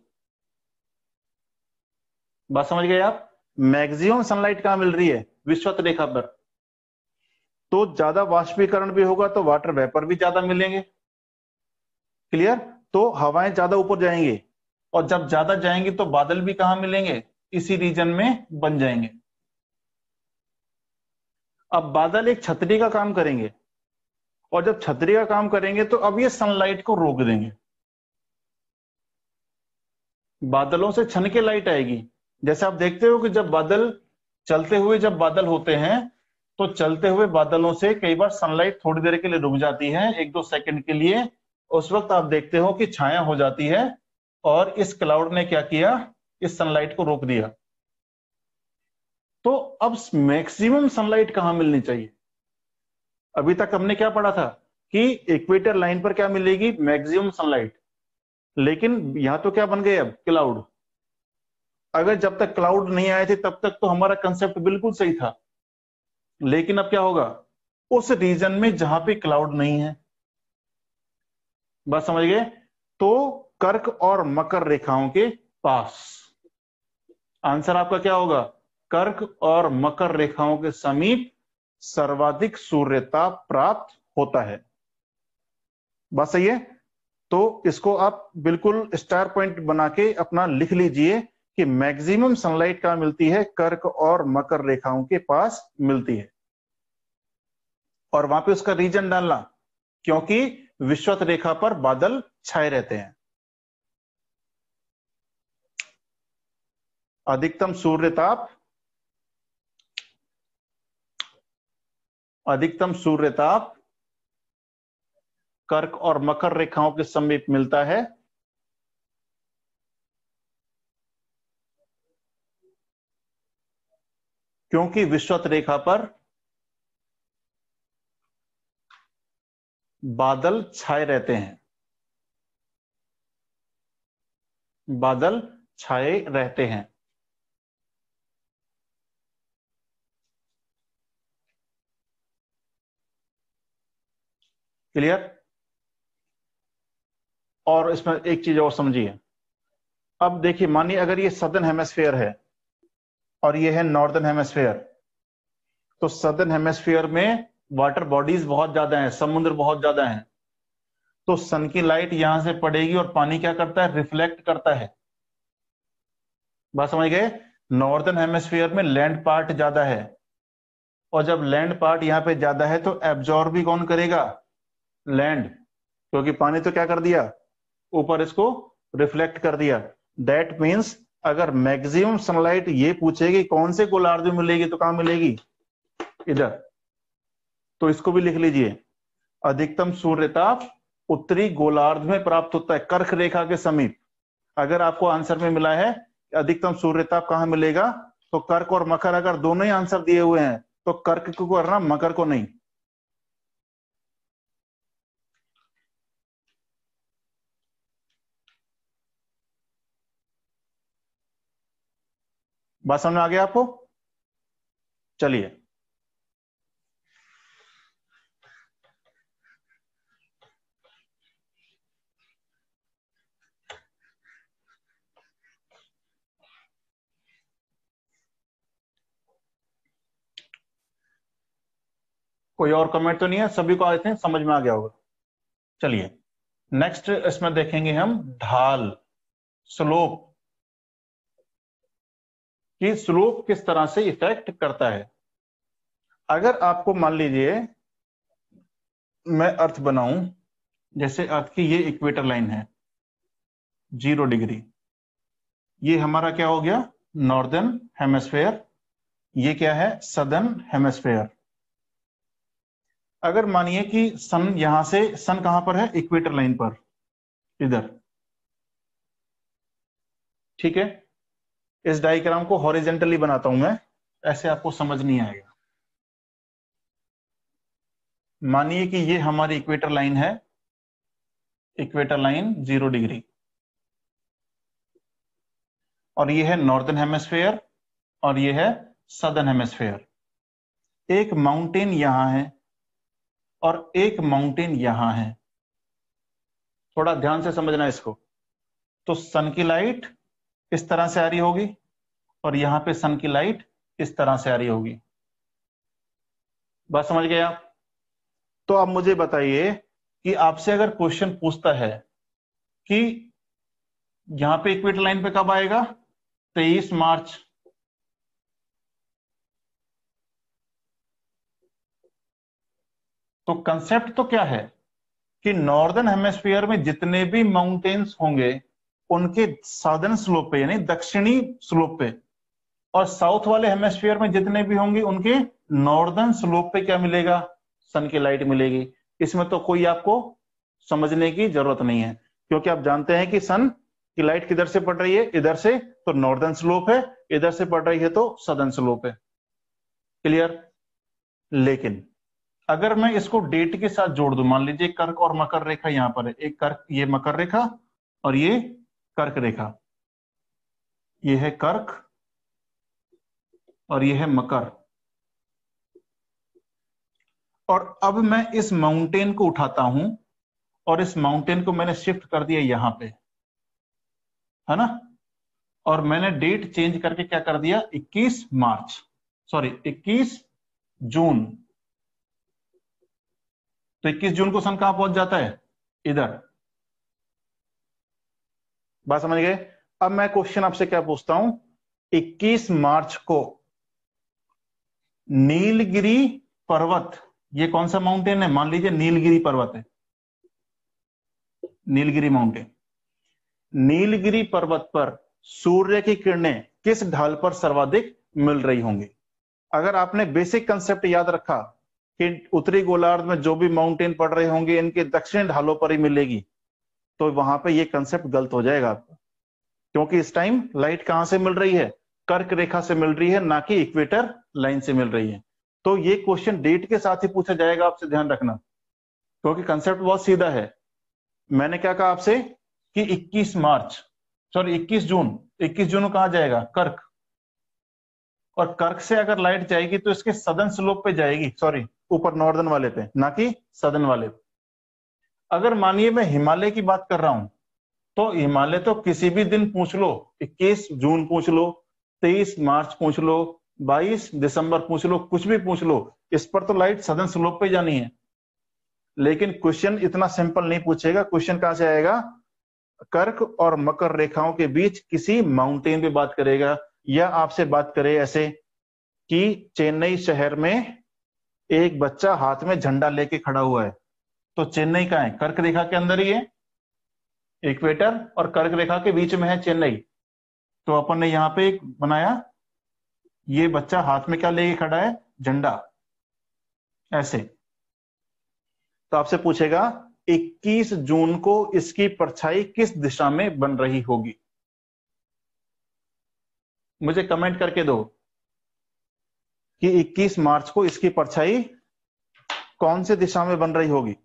बात समझ गए आप? मैक्सिमम सनलाइट कहां मिल रही है? विषुवत रेखा पर। तो ज्यादा वाष्पीकरण भी होगा तो वाटर वेपर भी ज्यादा मिलेंगे। क्लियर? तो हवाएं ज्यादा ऊपर जाएंगी और जब ज्यादा जाएंगी तो बादल भी कहां मिलेंगे? इसी रीजन में बन जाएंगे। अब बादल एक छतरी का काम करेंगे और जब छतरी का काम करेंगे तो अब ये सनलाइट को रोक देंगे। बादलों से छन के लाइट आएगी। जैसे आप देखते हो कि जब बादल चलते हुए, जब बादल होते हैं तो चलते हुए बादलों से कई बार सनलाइट थोड़ी देर के लिए रुक जाती है, 1-2 सेकंड के लिए। उस वक्त आप देखते हो कि छाया हो जाती है और इस क्लाउड ने क्या किया? इस सनलाइट को रोक दिया। तो अब मैक्सिमम सनलाइट कहां मिलनी चाहिए? अभी तक हमने क्या पढ़ा था कि इक्वेटर लाइन पर क्या मिलेगी? Maximum sunlight. लेकिन यहां तो क्या बन गए अब? क्लाउड। अगर जब तक क्लाउड नहीं आए थे तब तक तो हमारा कंसेप्ट बिल्कुल सही था, लेकिन अब क्या होगा? उस रीजन में जहां पे क्लाउड नहीं है। बात समझ गए? तो कर्क और मकर रेखाओं के पास आंसर आपका क्या होगा? कर्क और मकर रेखाओं के समीप सर्वाधिक सूर्यताप प्राप्त होता है। बात सही है? तो इसको आप बिल्कुल स्टार पॉइंट बना के अपना लिख लीजिए कि मैक्सिमम सनलाइट कहां मिलती है? कर्क और मकर रेखाओं के पास मिलती है। और वहां पे उसका रीजन डालना, क्योंकि विषुवत रेखा पर बादल छाए रहते हैं। अधिकतम सूर्यताप कर्क और मकर रेखाओं के समीप मिलता है, क्योंकि विषुवत रेखा पर बादल छाए रहते हैं। बादल छाए रहते हैं। क्लियर? और इसमें एक चीज और समझिए। अब देखिए, मानिए अगर ये सदर्न हेमिस्फीयर है और ये है नॉर्दर्न हेमिस्फीयर, तो सदर्न हेमिस्फीयर में वाटर बॉडीज बहुत ज्यादा हैं, समुद्र बहुत ज्यादा हैं, तो सन की लाइट यहां से पड़ेगी और पानी क्या करता है? रिफ्लेक्ट करता है। बात समझ गए? नॉर्दर्न हेमिस्फीयर में लैंड पार्ट ज्यादा है, और जब लैंड पार्ट यहां पे ज्यादा है तो एब्जॉर्ब भी कौन करेगा? लैंड, क्योंकि पानी तो क्या कर दिया? ऊपर इसको रिफ्लेक्ट कर दिया। दैट मीन्स अगर मैक्सिमम सनलाइट ये पूछेगी कौन से गोलार्ध में मिलेगी, तो कहां मिलेगी? इधर। तो इसको भी लिख लीजिए, अधिकतम सूर्यताप उत्तरी गोलार्ध में प्राप्त होता है, कर्क रेखा के समीप। अगर आपको आंसर में मिला है अधिकतम सूर्यताप कहां मिलेगा, तो कर्क और मकर अगर दोनों ही आंसर दिए हुए हैं तो कर्क को करना, मकर को नहीं। बात समझ में आ गया आपको? चलिए, कोई और कमेंट तो नहीं है? सभी को आए थे, समझ में आ गया होगा। चलिए नेक्स्ट इसमें देखेंगे हम ढाल, स्लोप, कि स्लोप किस तरह से इफेक्ट करता है। अगर आपको मान लीजिए मैं अर्थ बनाऊं, जैसे अर्थ की ये इक्वेटर लाइन है 0 डिग्री, ये हमारा क्या हो गया? Northern hemisphere. ये क्या है? Southern hemisphere. अगर मानिए कि सन यहां से, सन कहां पर है? इक्वेटर लाइन पर, इधर। ठीक है, इस डायग्राम को हॉरिजेंटली बनाता हूं मैं, ऐसे आपको समझ नहीं आएगा। मानिए कि ये हमारी इक्वेटर लाइन है, इक्वेटर लाइन 0 डिग्री, और ये है नॉर्दर्न हेमिस्फेयर और ये है सदर्न हेमिस्फेयर। एक माउंटेन यहां है और एक माउंटेन यहां है, थोड़ा ध्यान से समझना इसको। तो सन की लाइट इस तरह से आ रही होगी और यहां पे सन की लाइट इस तरह से आ रही होगी। बात समझ गए आप? तो अब मुझे बताइए कि आपसे अगर क्वेश्चन पूछता है कि यहां पे इक्वेटर लाइन पे कब आएगा? 23 मार्च। तो कंसेप्ट तो क्या है कि नॉर्दर्न हेमिस्फीयर में जितने भी माउंटेन्स होंगे उनके साउदर्न स्लोप पे, यानी दक्षिणी स्लोप पे, और साउथ वाले हेमिस्फीयर में जितने भी होंगे उनके नॉर्दर्न स्लोप पे क्या मिलेगा? सन की लाइट मिलेगी। इसमें तो कोई आपको समझने की जरूरत नहीं है, क्योंकि आप जानते हैं कि सन की लाइट किधर से पड़ रही है? इधर से, तो नॉर्दर्न स्लोप है, इधर से पड़ रही है तो सदर्न स्लोप है। क्लियर? लेकिन अगर मैं इसको डेट के साथ जोड़ दूं, मान लीजिए कर्क और मकर रेखा यहां पर है, एक कर्क, ये मकर रेखा और ये कर्क रेखा, ये है कर्क और ये है मकर, और अब मैं इस माउंटेन को उठाता हूं और इस माउंटेन को मैंने शिफ्ट कर दिया यहां पे, है ना? और मैंने डेट चेंज करके क्या कर दिया, 21 जून। तो 21 जून को सन कहां पहुंच जाता है, इधर। बात समझ गए। अब मैं क्वेश्चन आपसे क्या पूछता हूं, 21 मार्च को नीलगिरी पर्वत, ये कौन सा माउंटेन है, मान लीजिए नीलगिरी पर्वत है, नीलगिरी माउंटेन। नीलगिरी पर्वत पर सूर्य की किरणें किस ढाल पर सर्वाधिक मिल रही होंगी। अगर आपने बेसिक कंसेप्ट याद रखा कि उत्तरी गोलार्ध में जो भी माउंटेन पड़ रहे होंगे इनके दक्षिण ढालों पर ही मिलेगी, तो वहां पे ये कंसेप्ट गलत हो जाएगा आपका, क्योंकि इस टाइम लाइट कहां से मिल रही है, कर्क रेखा से मिल रही है, ना कि इक्वेटर लाइन से मिल रही है। तो ये क्वेश्चन डेट के साथ ही पूछा जाएगा, आपसे ध्यान रखना, क्योंकि कंसेप्ट बहुत सीधा है। मैंने क्या कहा आपसे कि 21 जून, 21 जून कहां जाएगा, कर्क। और कर्क से अगर लाइट जाएगी तो इसके सदर्न स्लोप पे जाएगी, सॉरी ऊपर नॉर्दर्न वाले पे, ना कि सदर्न वाले पे। अगर मानिए मैं हिमालय की बात कर रहा हूं, तो हिमालय तो किसी भी दिन पूछ लो, 21 जून पूछ लो, 23 मार्च पूछ लो, 22 दिसंबर पूछ लो, कुछ भी पूछ लो, इस पर तो लाइट सदर्न स्लोप पे जानी है। लेकिन क्वेश्चन इतना सिंपल नहीं पूछेगा, क्वेश्चन कहां से आएगा, कर्क और मकर रेखाओं के बीच किसी माउंटेन पे बात करेगा, या आपसे बात करे ऐसे कि चेन्नई शहर में एक बच्चा हाथ में झंडा लेके खड़ा हुआ है, तो चेन्नई का है, कर्क रेखा के अंदर ही है, इक्वेटर और कर्क रेखा के बीच में है चेन्नई। तो अपन ने यहां पे एक बनाया, ये बच्चा हाथ में क्या लेके खड़ा है, झंडा, ऐसे। तो आपसे पूछेगा 21 जून को इसकी परछाई किस दिशा में बन रही होगी। मुझे कमेंट करके दो कि 21 मार्च को इसकी परछाई कौन सी दिशा में बन रही होगी।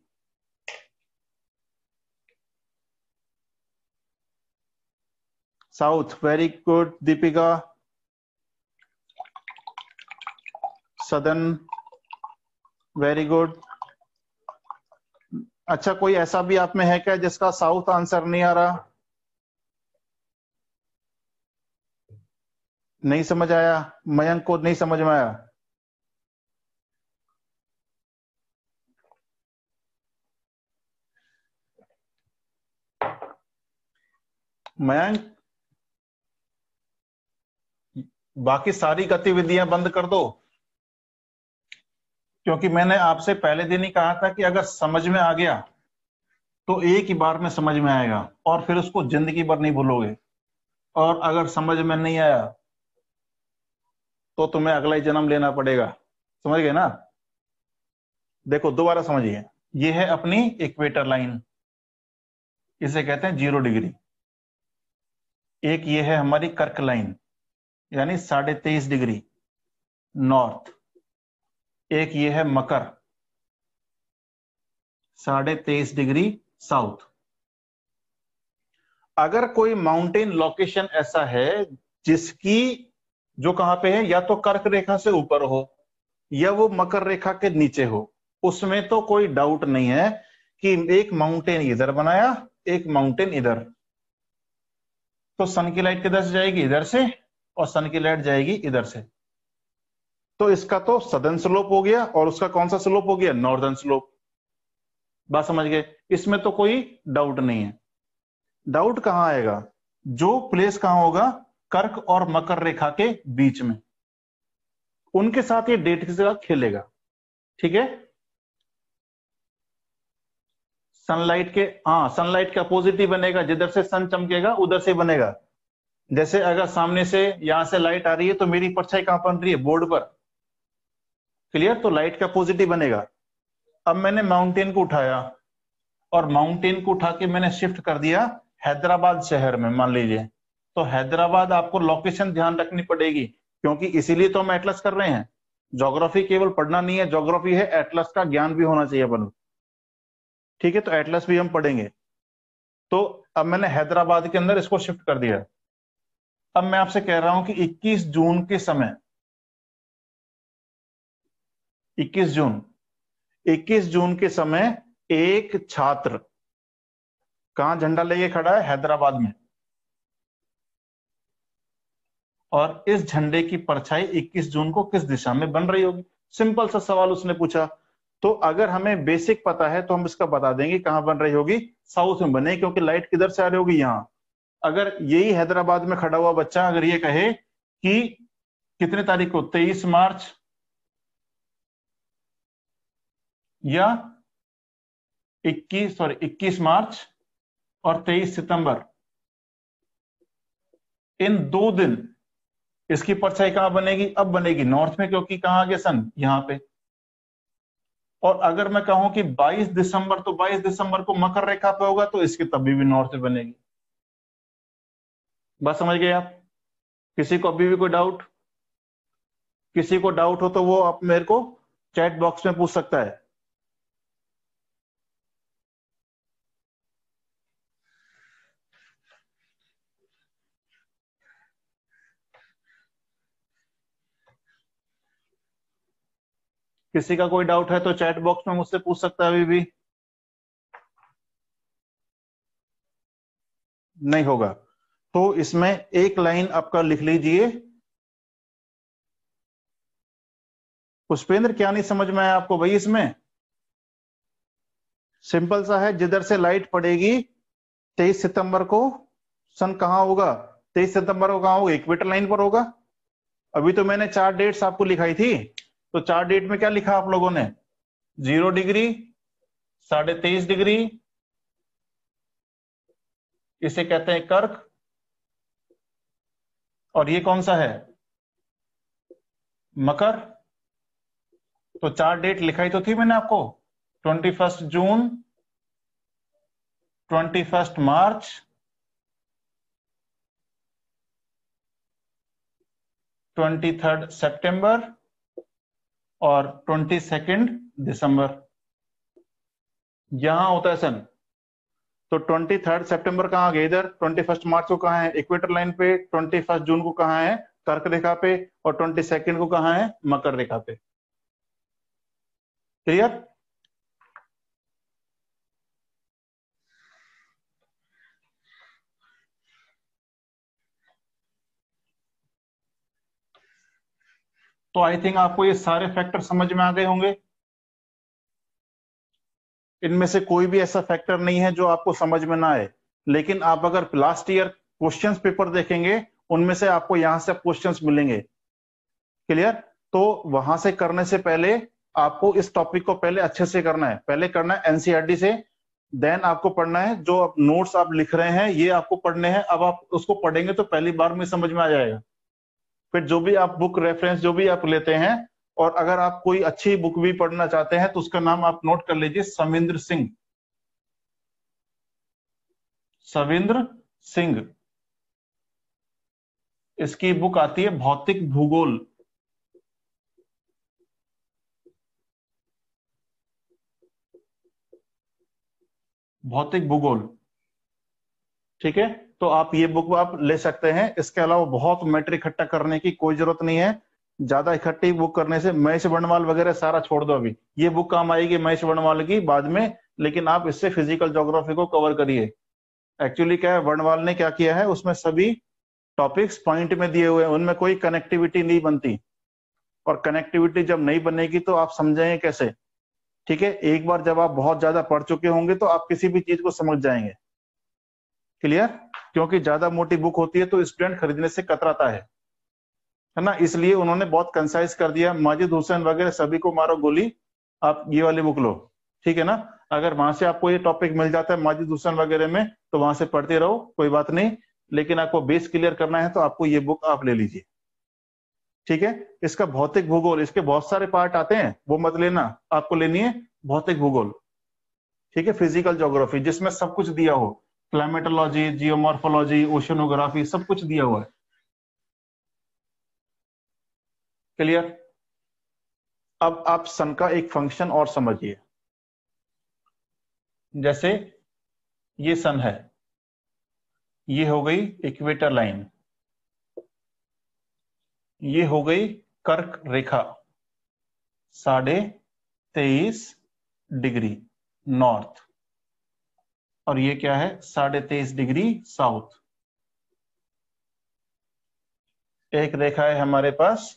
South, very good Deepika. Southern, very good. अच्छा, कोई ऐसा भी आप में है क्या जिसका साउथ आंसर नहीं आ रहा, नहीं समझ आया, मयंक को नहीं समझ में आया। मयंक, बाकी सारी गतिविधियां बंद कर दो, क्योंकि मैंने आपसे पहले दिन ही कहा था कि अगर समझ में आ गया तो एक ही बार में समझ में आएगा और फिर उसको जिंदगी भर नहीं भूलोगे, और अगर समझ में नहीं आया तो तुम्हें अगला ही जन्म लेना पड़ेगा। समझ गए ना। देखो दोबारा समझिए, ये है अपनी इक्वेटर लाइन, इसे कहते हैं 0 डिग्री। एक ये है हमारी कर्क लाइन, यानी 23.5 डिग्री नॉर्थ। एक ये है मकर, 23.5 डिग्री साउथ। अगर कोई माउंटेन लोकेशन ऐसा है जिसकी, जो कहां पे है, या तो कर्क रेखा से ऊपर हो या वो मकर रेखा के नीचे हो, उसमें तो कोई डाउट नहीं है कि एक माउंटेन इधर बनाया, एक माउंटेन इधर, तो सन की लाइट किधर से जाएगी, इधर से, और सन की लाइट जाएगी इधर से। तो इसका तो सदर्न स्लोप हो गया और उसका कौन सा स्लोप हो गया, नॉर्दर्न स्लोप। बात समझ गए, इसमें तो कोई डाउट नहीं है। डाउट कहां आएगा, जो प्लेस कहां होगा, कर्क और मकर रेखा के बीच में, उनके साथ ये डेट के साथ खेलेगा। ठीक है, सनलाइट के, हाँ सनलाइट का अपोजिट ही बनेगा, जिधर से सन चमकेगा उधर से बनेगा। जैसे अगर सामने से यहां से लाइट आ रही है तो मेरी परछाई कहां बन रही है, बोर्ड पर। क्लियर, तो लाइट का अपोजिट ही बनेगा। अब मैंने माउंटेन को उठाया और माउंटेन को उठा के मैंने शिफ्ट कर दिया हैदराबाद शहर में, मान लीजिए। तो हैदराबाद आपको लोकेशन ध्यान रखनी पड़ेगी, क्योंकि इसीलिए तो हम एटलस कर रहे हैं। ज्योग्राफी केवल पढ़ना नहीं है, ज्योग्राफी है एटलस का ज्ञान भी होना चाहिए अपन। ठीक है, तो एटलस भी हम पढ़ेंगे। तो अब मैंने हैदराबाद के अंदर इसको शिफ्ट कर दिया। अब मैं आपसे कह रहा हूं कि 21 जून के समय, 21 जून 21 जून के समय एक छात्र कहां झंडा लेके खड़ा है, हैदराबाद में। और इस झंडे की परछाई 21 जून को किस दिशा में बन रही होगी। सिंपल सा सवाल उसने पूछा। तो अगर हमें बेसिक पता है तो हम इसका बता देंगे कहां बन रही होगी, साउथ में बने, क्योंकि लाइट किधर से आ रही होगी, यहां। अगर यही हैदराबाद में खड़ा हुआ बच्चा अगर ये कहे कि कितने तारीख को, 23 मार्च या 21 मार्च और 23 सितंबर, इन 2 दिन इसकी परछाई कहां बनेगी, अब बनेगी नॉर्थ में, क्योंकि कहां आ गया सन, यहां पे। और अगर मैं कहूं कि 22 दिसंबर, तो 22 दिसंबर को मकर रेखा पे होगा, तो इसकी तभी भी नॉर्थ में बनेगी। बात समझ गए आप? किसी को अभी भी कोई डाउट? किसी को डाउट हो तो वो आप मेरे को चैट बॉक्स में पूछ सकता है। किसी का कोई डाउट है तो चैट बॉक्स में मुझसे पूछ सकता है अभी भी। नहीं होगा तो इसमें एक लाइन आपका लिख लीजिए। पुष्पेंद्र क्या नहीं समझ में आया आपको भाई? इसमें सिंपल सा है, जिधर से लाइट पड़ेगी 23 सितंबर को सन कहां होगा, 23 सितंबर को कहां होगा, इक्वेटर लाइन पर होगा। अभी तो मैंने 4 डेट्स आपको लिखाई थी, तो 4 डेट में क्या लिखा आप लोगों ने, 0 डिग्री, 23.5 डिग्री, इसे कहते हैं कर्क, और ये कौन सा है, मकर। तो 4 डेट लिखाई तो थी मैंने आपको, 21 जून, 21 मार्च, 23 सितंबर और 22 दिसंबर। यहां होता है सन। तो 23 सितंबर कहां गए, इधर। 21 मार्च को कहां है, इक्वेटर लाइन पे। 21 जून को कहां है, कर्क रेखा पे। और 22 को कहां है, मकर रेखा पे। क्लियर? तो आई थिंक आपको ये सारे फैक्टर समझ में आ गए होंगे। इनमें से कोई भी ऐसा फैक्टर नहीं है जो आपको समझ में ना आए। लेकिन आप अगर लास्ट ईयर क्वेश्चंस पेपर देखेंगे, उनमें से आपको यहां से क्वेश्चंस मिलेंगे। क्लियर? तो वहां से करने से पहले आपको इस टॉपिक को पहले अच्छे से करना है। पहले करना है एनसीईआरटी से, देन आपको पढ़ना है जो आप नोट्स आप लिख रहे हैं, ये आपको पढ़ने हैं। अब आप उसको पढ़ेंगे तो पहली बार में समझ में आ जाएगा। फिर जो भी आप बुक रेफरेंस जो भी आप लेते हैं, और अगर आप कोई अच्छी बुक भी पढ़ना चाहते हैं तो उसका नाम आप नोट कर लीजिए, सविंद्र सिंह। सविंद्र सिंह, इसकी बुक आती है भौतिक भूगोल। भौतिक भूगोल, ठीक है। तो आप ये बुक आप ले सकते हैं। इसके अलावा बहुत मैटर इकट्ठा करने की कोई जरूरत नहीं है। ज्यादा इकट्ठी बुक करने से, महेश वर्णवाल वगैरह सारा छोड़ दो, अभी ये बुक काम आएगी महेश वर्णवाल की बाद में, लेकिन आप इससे फिजिकल ज्योग्राफी को कवर करिए। एक्चुअली क्या है, वर्णवाल ने क्या किया है, उसमें सभी टॉपिक्स पॉइंट में दिए हुए हैं, उनमें कोई कनेक्टिविटी नहीं बनती। और कनेक्टिविटी जब नहीं बनेगी तो आप समझेंगे कैसे? ठीक है, एक बार जब आप बहुत ज्यादा पढ़ चुके होंगे तो आप किसी भी चीज को समझ जाएंगे। क्लियर? क्योंकि ज्यादा मोटी बुक होती है तो स्टूडेंट खरीदने से कतराता है ना। इसलिए उन्होंने बहुत कंसाइज कर दिया। माजिद हुसैन वगैरह सभी को मारो गोली, आप ये वाली बुक लो, ठीक है ना। अगर वहां से आपको ये टॉपिक मिल जाता है माजिद हुसैन वगैरह में, तो वहां से पढ़ते रहो, कोई बात नहीं। लेकिन आपको बेस क्लियर करना है तो आपको ये बुक आप ले लीजिए, ठीक है। इसका भौतिक भूगोल, इसके बहुत सारे पार्ट आते हैं, वो मत लेना, आपको लेनी है भौतिक भूगोल, ठीक है, फिजिकल ज्योग्राफी, जिसमें सब कुछ दिया हो, क्लाइमेटोलॉजी, जियोमॉर्फोलॉजी, ओशनोग्राफी, सब कुछ दिया हुआ है। क्लियर? अब आप सन का एक फंक्शन और समझिए। जैसे ये सन है, ये हो गई इक्वेटर लाइन, ये हो गई कर्क रेखा 23.5 डिग्री नॉर्थ, और ये क्या है, 23.5 डिग्री साउथ। एक रेखा है हमारे पास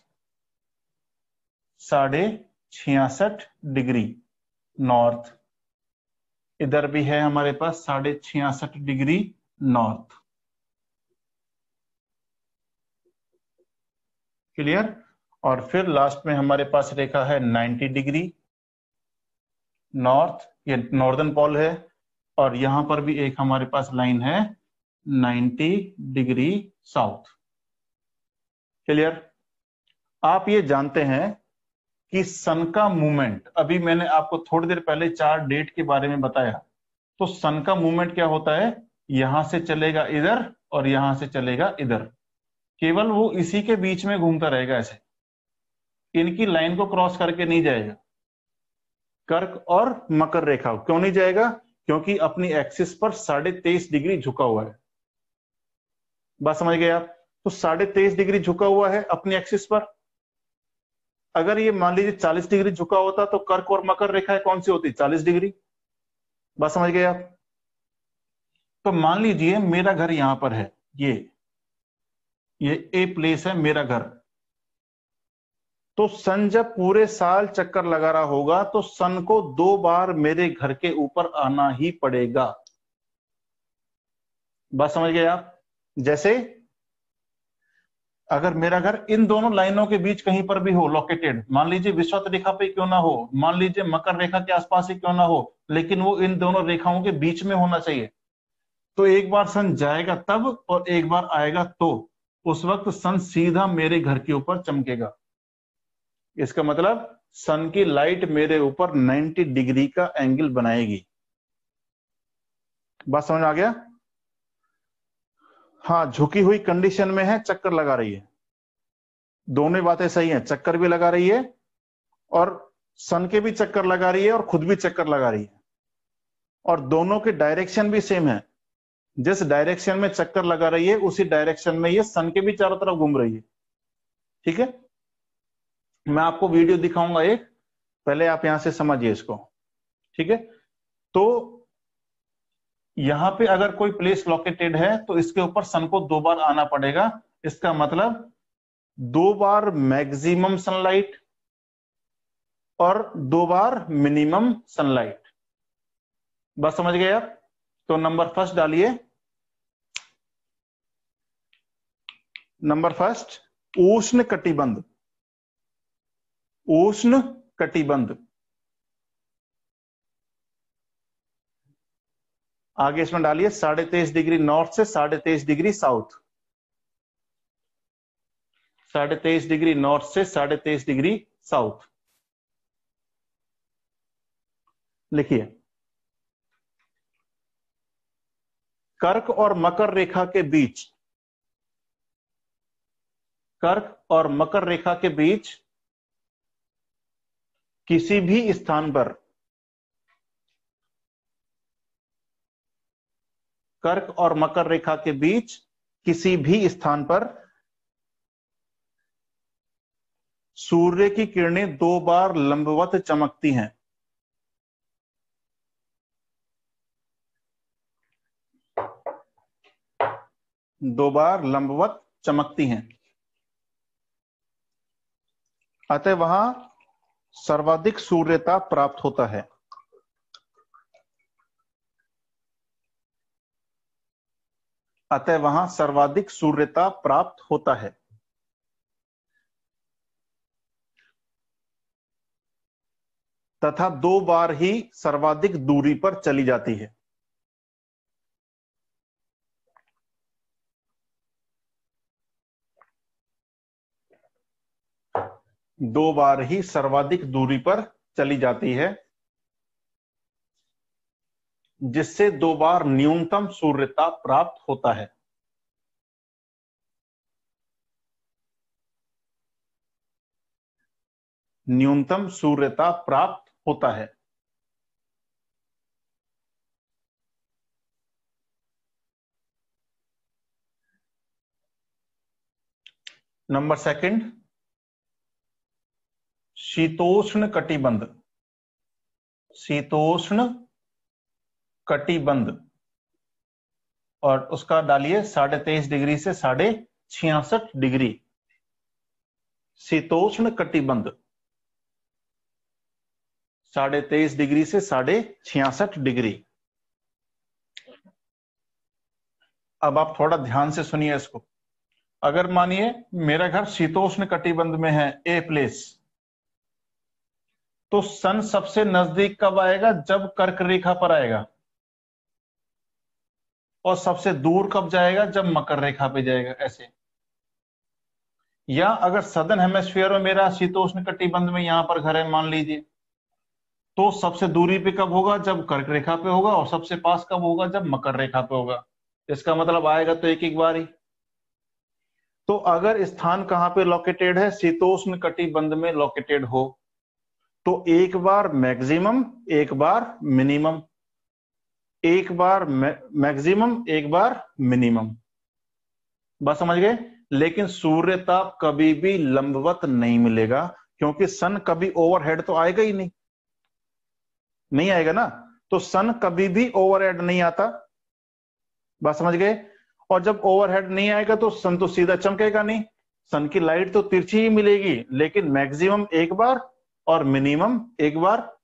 66.5 डिग्री नॉर्थ, इधर भी है हमारे पास 66.5 डिग्री नॉर्थ। क्लियर? और फिर लास्ट में हमारे पास रेखा है 90 डिग्री नॉर्थ, ये नॉर्दर्न पॉल है, और यहां पर भी एक हमारे पास लाइन है 90 डिग्री साउथ। क्लियर? आप ये जानते हैं कि सन का मूवमेंट, अभी मैंने आपको थोड़ी देर पहले 4 डेट के बारे में बताया, तो सन का मूवमेंट क्या होता है, यहां से चलेगा इधर और यहां से चलेगा इधर, केवल वो इसी के बीच में घूमता रहेगा, ऐसे इनकी लाइन को क्रॉस करके नहीं जाएगा। कर्क और मकर रेखा क्यों नहीं जाएगा? क्योंकि अपनी एक्सिस पर 23.5 डिग्री झुका हुआ है। बात समझ गए आप? तो 23.5 डिग्री झुका हुआ है अपनी एक्सिस पर। अगर ये मान लीजिए 40 डिग्री झुका होता तो कर्क और मकर रेखाएं कौन सी होती? 40 डिग्री। बात समझ गए आप? तो मान लीजिए मेरा घर यहां पर है, ये ए प्लेस है मेरा घर, तो सन जब पूरे साल चक्कर लगा रहा होगा तो सन को 2 बार मेरे घर के ऊपर आना ही पड़ेगा। बात समझ गए आप? जैसे अगर मेरा घर इन दोनों लाइनों के बीच कहीं पर भी हो लोकेटेड, मान लीजिए विषुवत रेखा पे क्यों ना हो, मान लीजिए मकर रेखा के आसपास ही क्यों ना हो, लेकिन वो इन दोनों रेखाओं के बीच में होना चाहिए, तो एक बार सन जाएगा तब और एक बार आएगा तो उस वक्त सन सीधा मेरे घर के ऊपर चमकेगा। इसका मतलब सन की लाइट मेरे ऊपर 90 डिग्री का एंगल बनाएगी। बात समझ आ गया? हाँ, झुकी हुई कंडीशन में है, चक्कर लगा रही है, दोनों बातें सही हैं, चक्कर भी लगा रही है और सन के भी चक्कर लगा रही है और खुद भी चक्कर लगा रही है, और दोनों के डायरेक्शन भी सेम है। जिस डायरेक्शन में चक्कर लगा रही है उसी डायरेक्शन में ये सन के भी चारों तरफ घूम रही है। ठीक है, मैं आपको वीडियो दिखाऊंगा एक, पहले आप यहां से समझिए इसको। ठीक है, तो यहां पे अगर कोई प्लेस लोकेटेड है तो इसके ऊपर सन को 2 बार आना पड़ेगा। इसका मतलब 2 बार मैक्सिमम सनलाइट और 2 बार मिनिमम सनलाइट। बस समझ गए आप? तो नंबर फर्स्ट डालिए, नंबर फर्स्ट उष्ण कटिबंध। उष्ण कटिबंध, आगे इसमें डालिए 23.5 डिग्री नॉर्थ से 23.5 डिग्री साउथ, 23.5 डिग्री नॉर्थ से 23.5 डिग्री साउथ लिखिए। कर्क और मकर रेखा के बीच, कर्क और मकर रेखा के बीच किसी भी स्थान पर, कर्क और मकर रेखा के बीच किसी भी स्थान पर सूर्य की किरणें 2 बार लंबवत चमकती हैं। दो बार लंबवत चमकती हैं, अतः वहां सर्वाधिक सूर्यता प्राप्त होता है। अतः वहां सर्वाधिक सूर्यता प्राप्त होता है तथा 2 बार ही सर्वाधिक दूरी पर चली जाती है। दो बार ही सर्वाधिक दूरी पर चली जाती है, जिससे 2 बार न्यूनतम सूर्यता प्राप्त होता है। न्यूनतम सूर्यता प्राप्त होता है। नंबर सेकंड, शीतोष्ण कटिबंध। शीतोष्ण कटिबंध, और उसका डालिए 23.5 डिग्री से 66.5 डिग्री। शीतोष्ण कटिबंध 23.5 डिग्री से 66.5 डिग्री। अब आप थोड़ा ध्यान से सुनिए इसको। अगर मानिए मेरा घर शीतोष्ण कटिबंध में है, ए प्लेस, तो सन सबसे नजदीक कब आएगा? जब कर्क रेखा पर आएगा। और सबसे दूर कब जाएगा? जब मकर रेखा पे जाएगा, ऐसे। या अगर सदर्न हेमिस्फीयर में मेरा शीतोष्ण कटिबंध में यहां पर घर है मान लीजिए, तो सबसे दूरी पे कब होगा? जब कर्क रेखा पे होगा। और सबसे पास कब होगा? जब मकर रेखा पे होगा। इसका मतलब आएगा तो एक एक बार ही। तो अगर स्थान कहां पे लोकेटेड है? शीतोष्ण कटिबंध में लोकेटेड हो, तो एक बार मैक्सिमम, एक बार मिनिमम, एक बार मैक्सिमम, एक बार मिनिमम। बस समझ गए? लेकिन सूर्य ताप कभी भी लंबवत नहीं मिलेगा, क्योंकि सन कभी ओवरहेड तो आएगा ही नहीं, नहीं आएगा ना। तो सन कभी भी ओवरहेड नहीं आता। बात समझ गए? और जब ओवरहेड नहीं आएगा तो सन तो सीधा चमकेगा नहीं, सन की लाइट तो तिरछी ही मिलेगी, लेकिन मैक्सिमम एक बार और मिनिमम एक बार,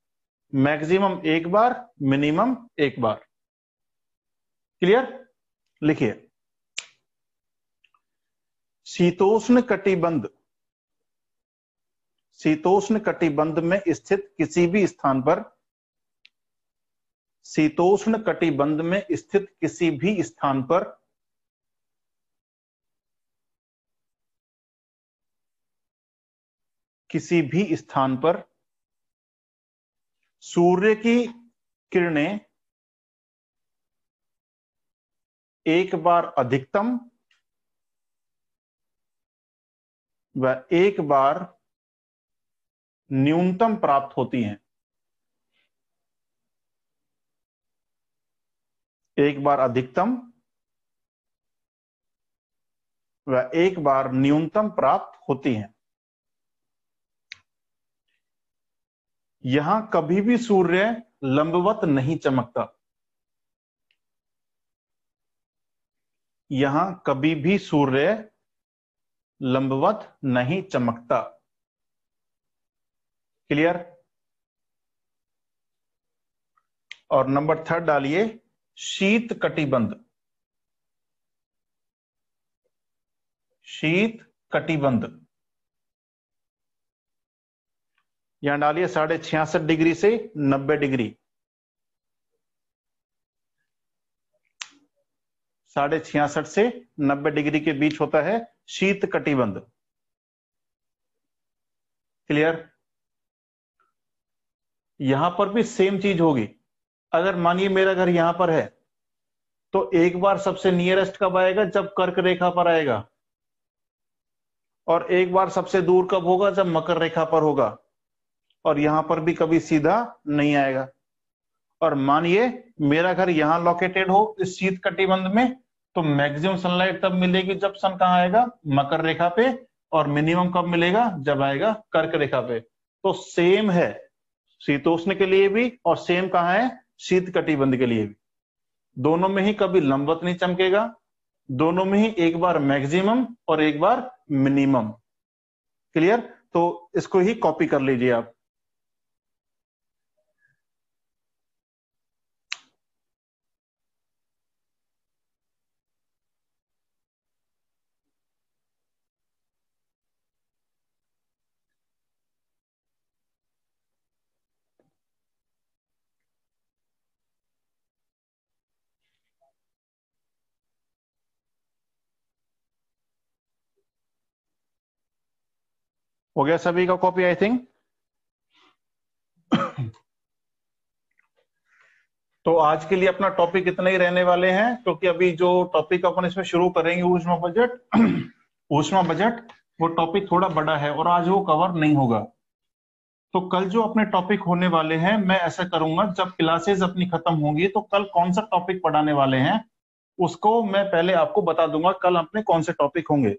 मैक्सिमम एक बार, मिनिमम एक बार। क्लियर? लिखिए, शीतोष्ण कटिबंध, शीतोष्ण कटिबंध में स्थित किसी भी स्थान पर, शीतोष्ण कटिबंध में स्थित किसी भी स्थान पर किसी भी स्थान पर सूर्य की किरणें एक बार अधिकतम व एक बार न्यूनतम प्राप्त होती हैं। एक बार अधिकतम व एक बार न्यूनतम प्राप्त होती हैं। यहां कभी भी सूर्य लंबवत नहीं चमकता, यहां कभी भी सूर्य लंबवत नहीं चमकता। क्लियर? और नंबर 3 डालिए, शीत कटिबंध, शीत कटिबंध यहां डालिए 66.5 डिग्री से 90 डिग्री, 66.5 से 90 डिग्री के बीच होता है शीत कटिबंध। क्लियर? यहां पर भी सेम चीज होगी। अगर मानिए मेरा घर यहां पर है, तो एक बार सबसे नियरेस्ट कब आएगा? जब कर्क रेखा पर आएगा। और एक बार सबसे दूर कब होगा? जब मकर रेखा पर होगा। और यहां पर भी कभी सीधा नहीं आएगा। और मानिए मेरा घर यहां लोकेटेड हो इस शीत कटिबंध में, तो मैक्सिमम सनलाइट तब मिलेगी जब सन कहां आएगा? मकर रेखा पे। और मिनिमम कब मिलेगा? जब आएगा कर्क रेखा पे। तो सेम है शीतोष्ण के लिए भी, और सेम कहां है? शीत कटिबंध के लिए भी। दोनों में ही कभी लंबवत नहीं चमकेगा, दोनों में ही एक बार मैक्सिमम और एक बार मिनिमम। क्लियर? तो इसको ही कॉपी कर लीजिए आप। हो गया सभी का कॉपी आई थिंक। तो आज के लिए अपना टॉपिक इतना ही रहने वाले हैं, क्योंकि अभी जो टॉपिक अपन इसमें शुरू करेंगे ऊष्मा बजट, ऊष्मा बजट, वो टॉपिक थोड़ा बड़ा है और आज वो कवर नहीं होगा। तो कल जो अपने टॉपिक होने वाले हैं, मैं ऐसा करूंगा जब क्लासेस अपनी खत्म होंगी तो कल कौन सा टॉपिक पढ़ाने वाले हैं उसको मैं पहले आपको बता दूंगा, कल अपने कौन से टॉपिक होंगे।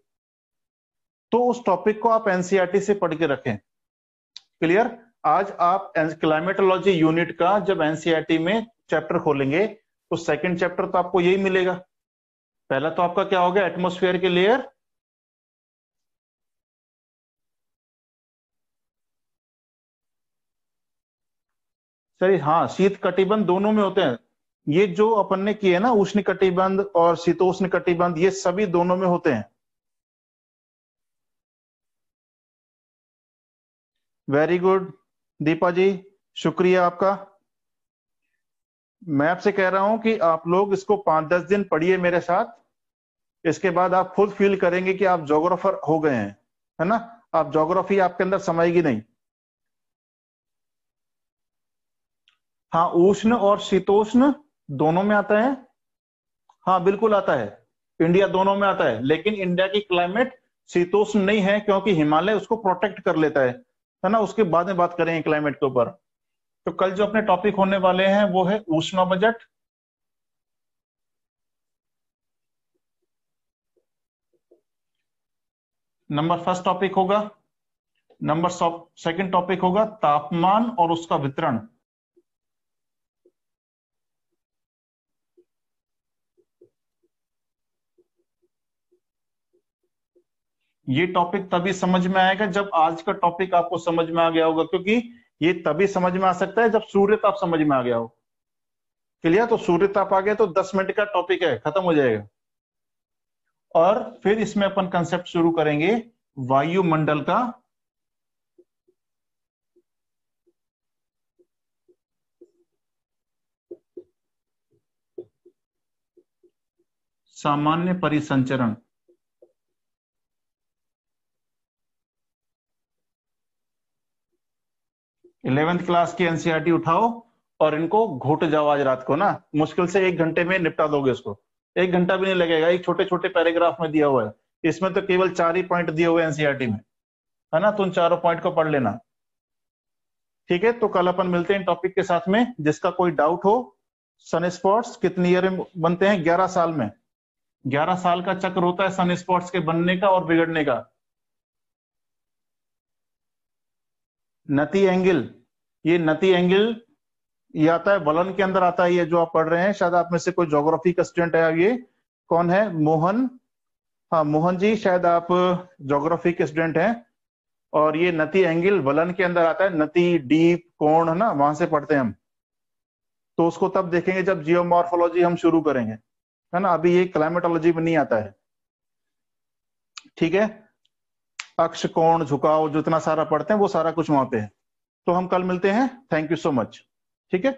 तो उस टॉपिक को आप एनसीईआरटी से पढ़ के रखें। क्लियर? आज आप क्लाइमेटोलॉजी यूनिट का जब एनसीईआरटी में चैप्टर खोलेंगे तो सेकंड चैप्टर तो आपको यही मिलेगा। पहला तो आपका क्या हो गया? एटमॉस्फेयर के लेयर, सही, हाँ, शीत कटिबंध दोनों में होते हैं। ये जो अपन ने किए ना, उष्ण कटिबंध और शीतोष्ण कटिबंध, ये सभी दोनों में होते हैं। वेरी गुड दीपा जी, शुक्रिया आपका। मैं आपसे कह रहा हूं कि आप लोग इसको 5-10 दिन पढ़िए मेरे साथ। इसके बाद आप खुद फील करेंगे कि आप जोग्राफर हो गए हैं, है ना। आप जोग्राफी आपके अंदर समाएगी नहीं। हाँ, उष्ण और शीतोष्ण दोनों में आता है। हाँ बिल्कुल आता है, इंडिया दोनों में आता है, लेकिन इंडिया की क्लाइमेट शीतोष्ण नहीं है, क्योंकि हिमालय उसको प्रोटेक्ट कर लेता है ना। उसके बाद में बात करेंगे क्लाइमेट के ऊपर। तो कल जो अपने टॉपिक होने वाले हैं वो है ऊष्मा बजट। नंबर फर्स्ट टॉपिक होगा, नंबर सेकंड टॉपिक होगा तापमान और उसका वितरण। ये टॉपिक तभी समझ में आएगा जब आज का टॉपिक आपको समझ में आ गया होगा, क्योंकि ये तभी समझ में आ सकता है जब सूर्य ताप समझ में आ गया हो। क्लियर? तो सूर्य ताप आ गया तो 10 मिनट का टॉपिक है, खत्म हो जाएगा। और फिर इसमें अपन कंसेप्ट शुरू करेंगे वायुमंडल का। सामान्य परिसंचरण। 11th क्लास की एनसीईआरटी उठाओ और इनको घोट जाओ आज रात को ना। मुश्किल से 1 घंटे में निपटा दोगे इसको। 1 घंटा भी नहीं लगेगा, एक छोटे छोटे पैराग्राफ में दिया हुआ है। इसमें तो केवल 4 ही पॉइंट दिए हुए एनसीईआरटी में, है ना। तो उन चारों पॉइंट को पढ़ लेना। ठीक है, तो कल अपन मिलते हैं टॉपिक के साथ में। जिसका कोई डाउट हो, सन स्पॉट्स कितनी ईयर में बनते हैं? 11 साल में। 11 साल का चक्र होता है सन स्पॉट्स के बनने का और बिगड़ने का। नती एंगल, ये नती एंगल ये आता है वलन के अंदर आता है। ये जो आप पढ़ रहे हैं, शायद आप में से कोई ज्योग्राफी का स्टूडेंट है। ये कौन है? मोहन। हाँ मोहन जी, शायद आप ज्योग्राफी के स्टूडेंट हैं। और ये नती एंगल वलन के अंदर आता है। नती डीप कोण, है ना, वहां से पढ़ते हैं हम। तो उसको तब देखेंगे जब जियोमॉर्फोलॉजी हम शुरू करेंगे, है ना। अभी ये क्लाइमेटोलॉजी में नहीं आता है। ठीक है, अक्ष कोण झुकाव जितना सारा पढ़ते हैं वो सारा कुछ वहां पे है। तो हम कल मिलते हैं। Thank you so much. ठीक है।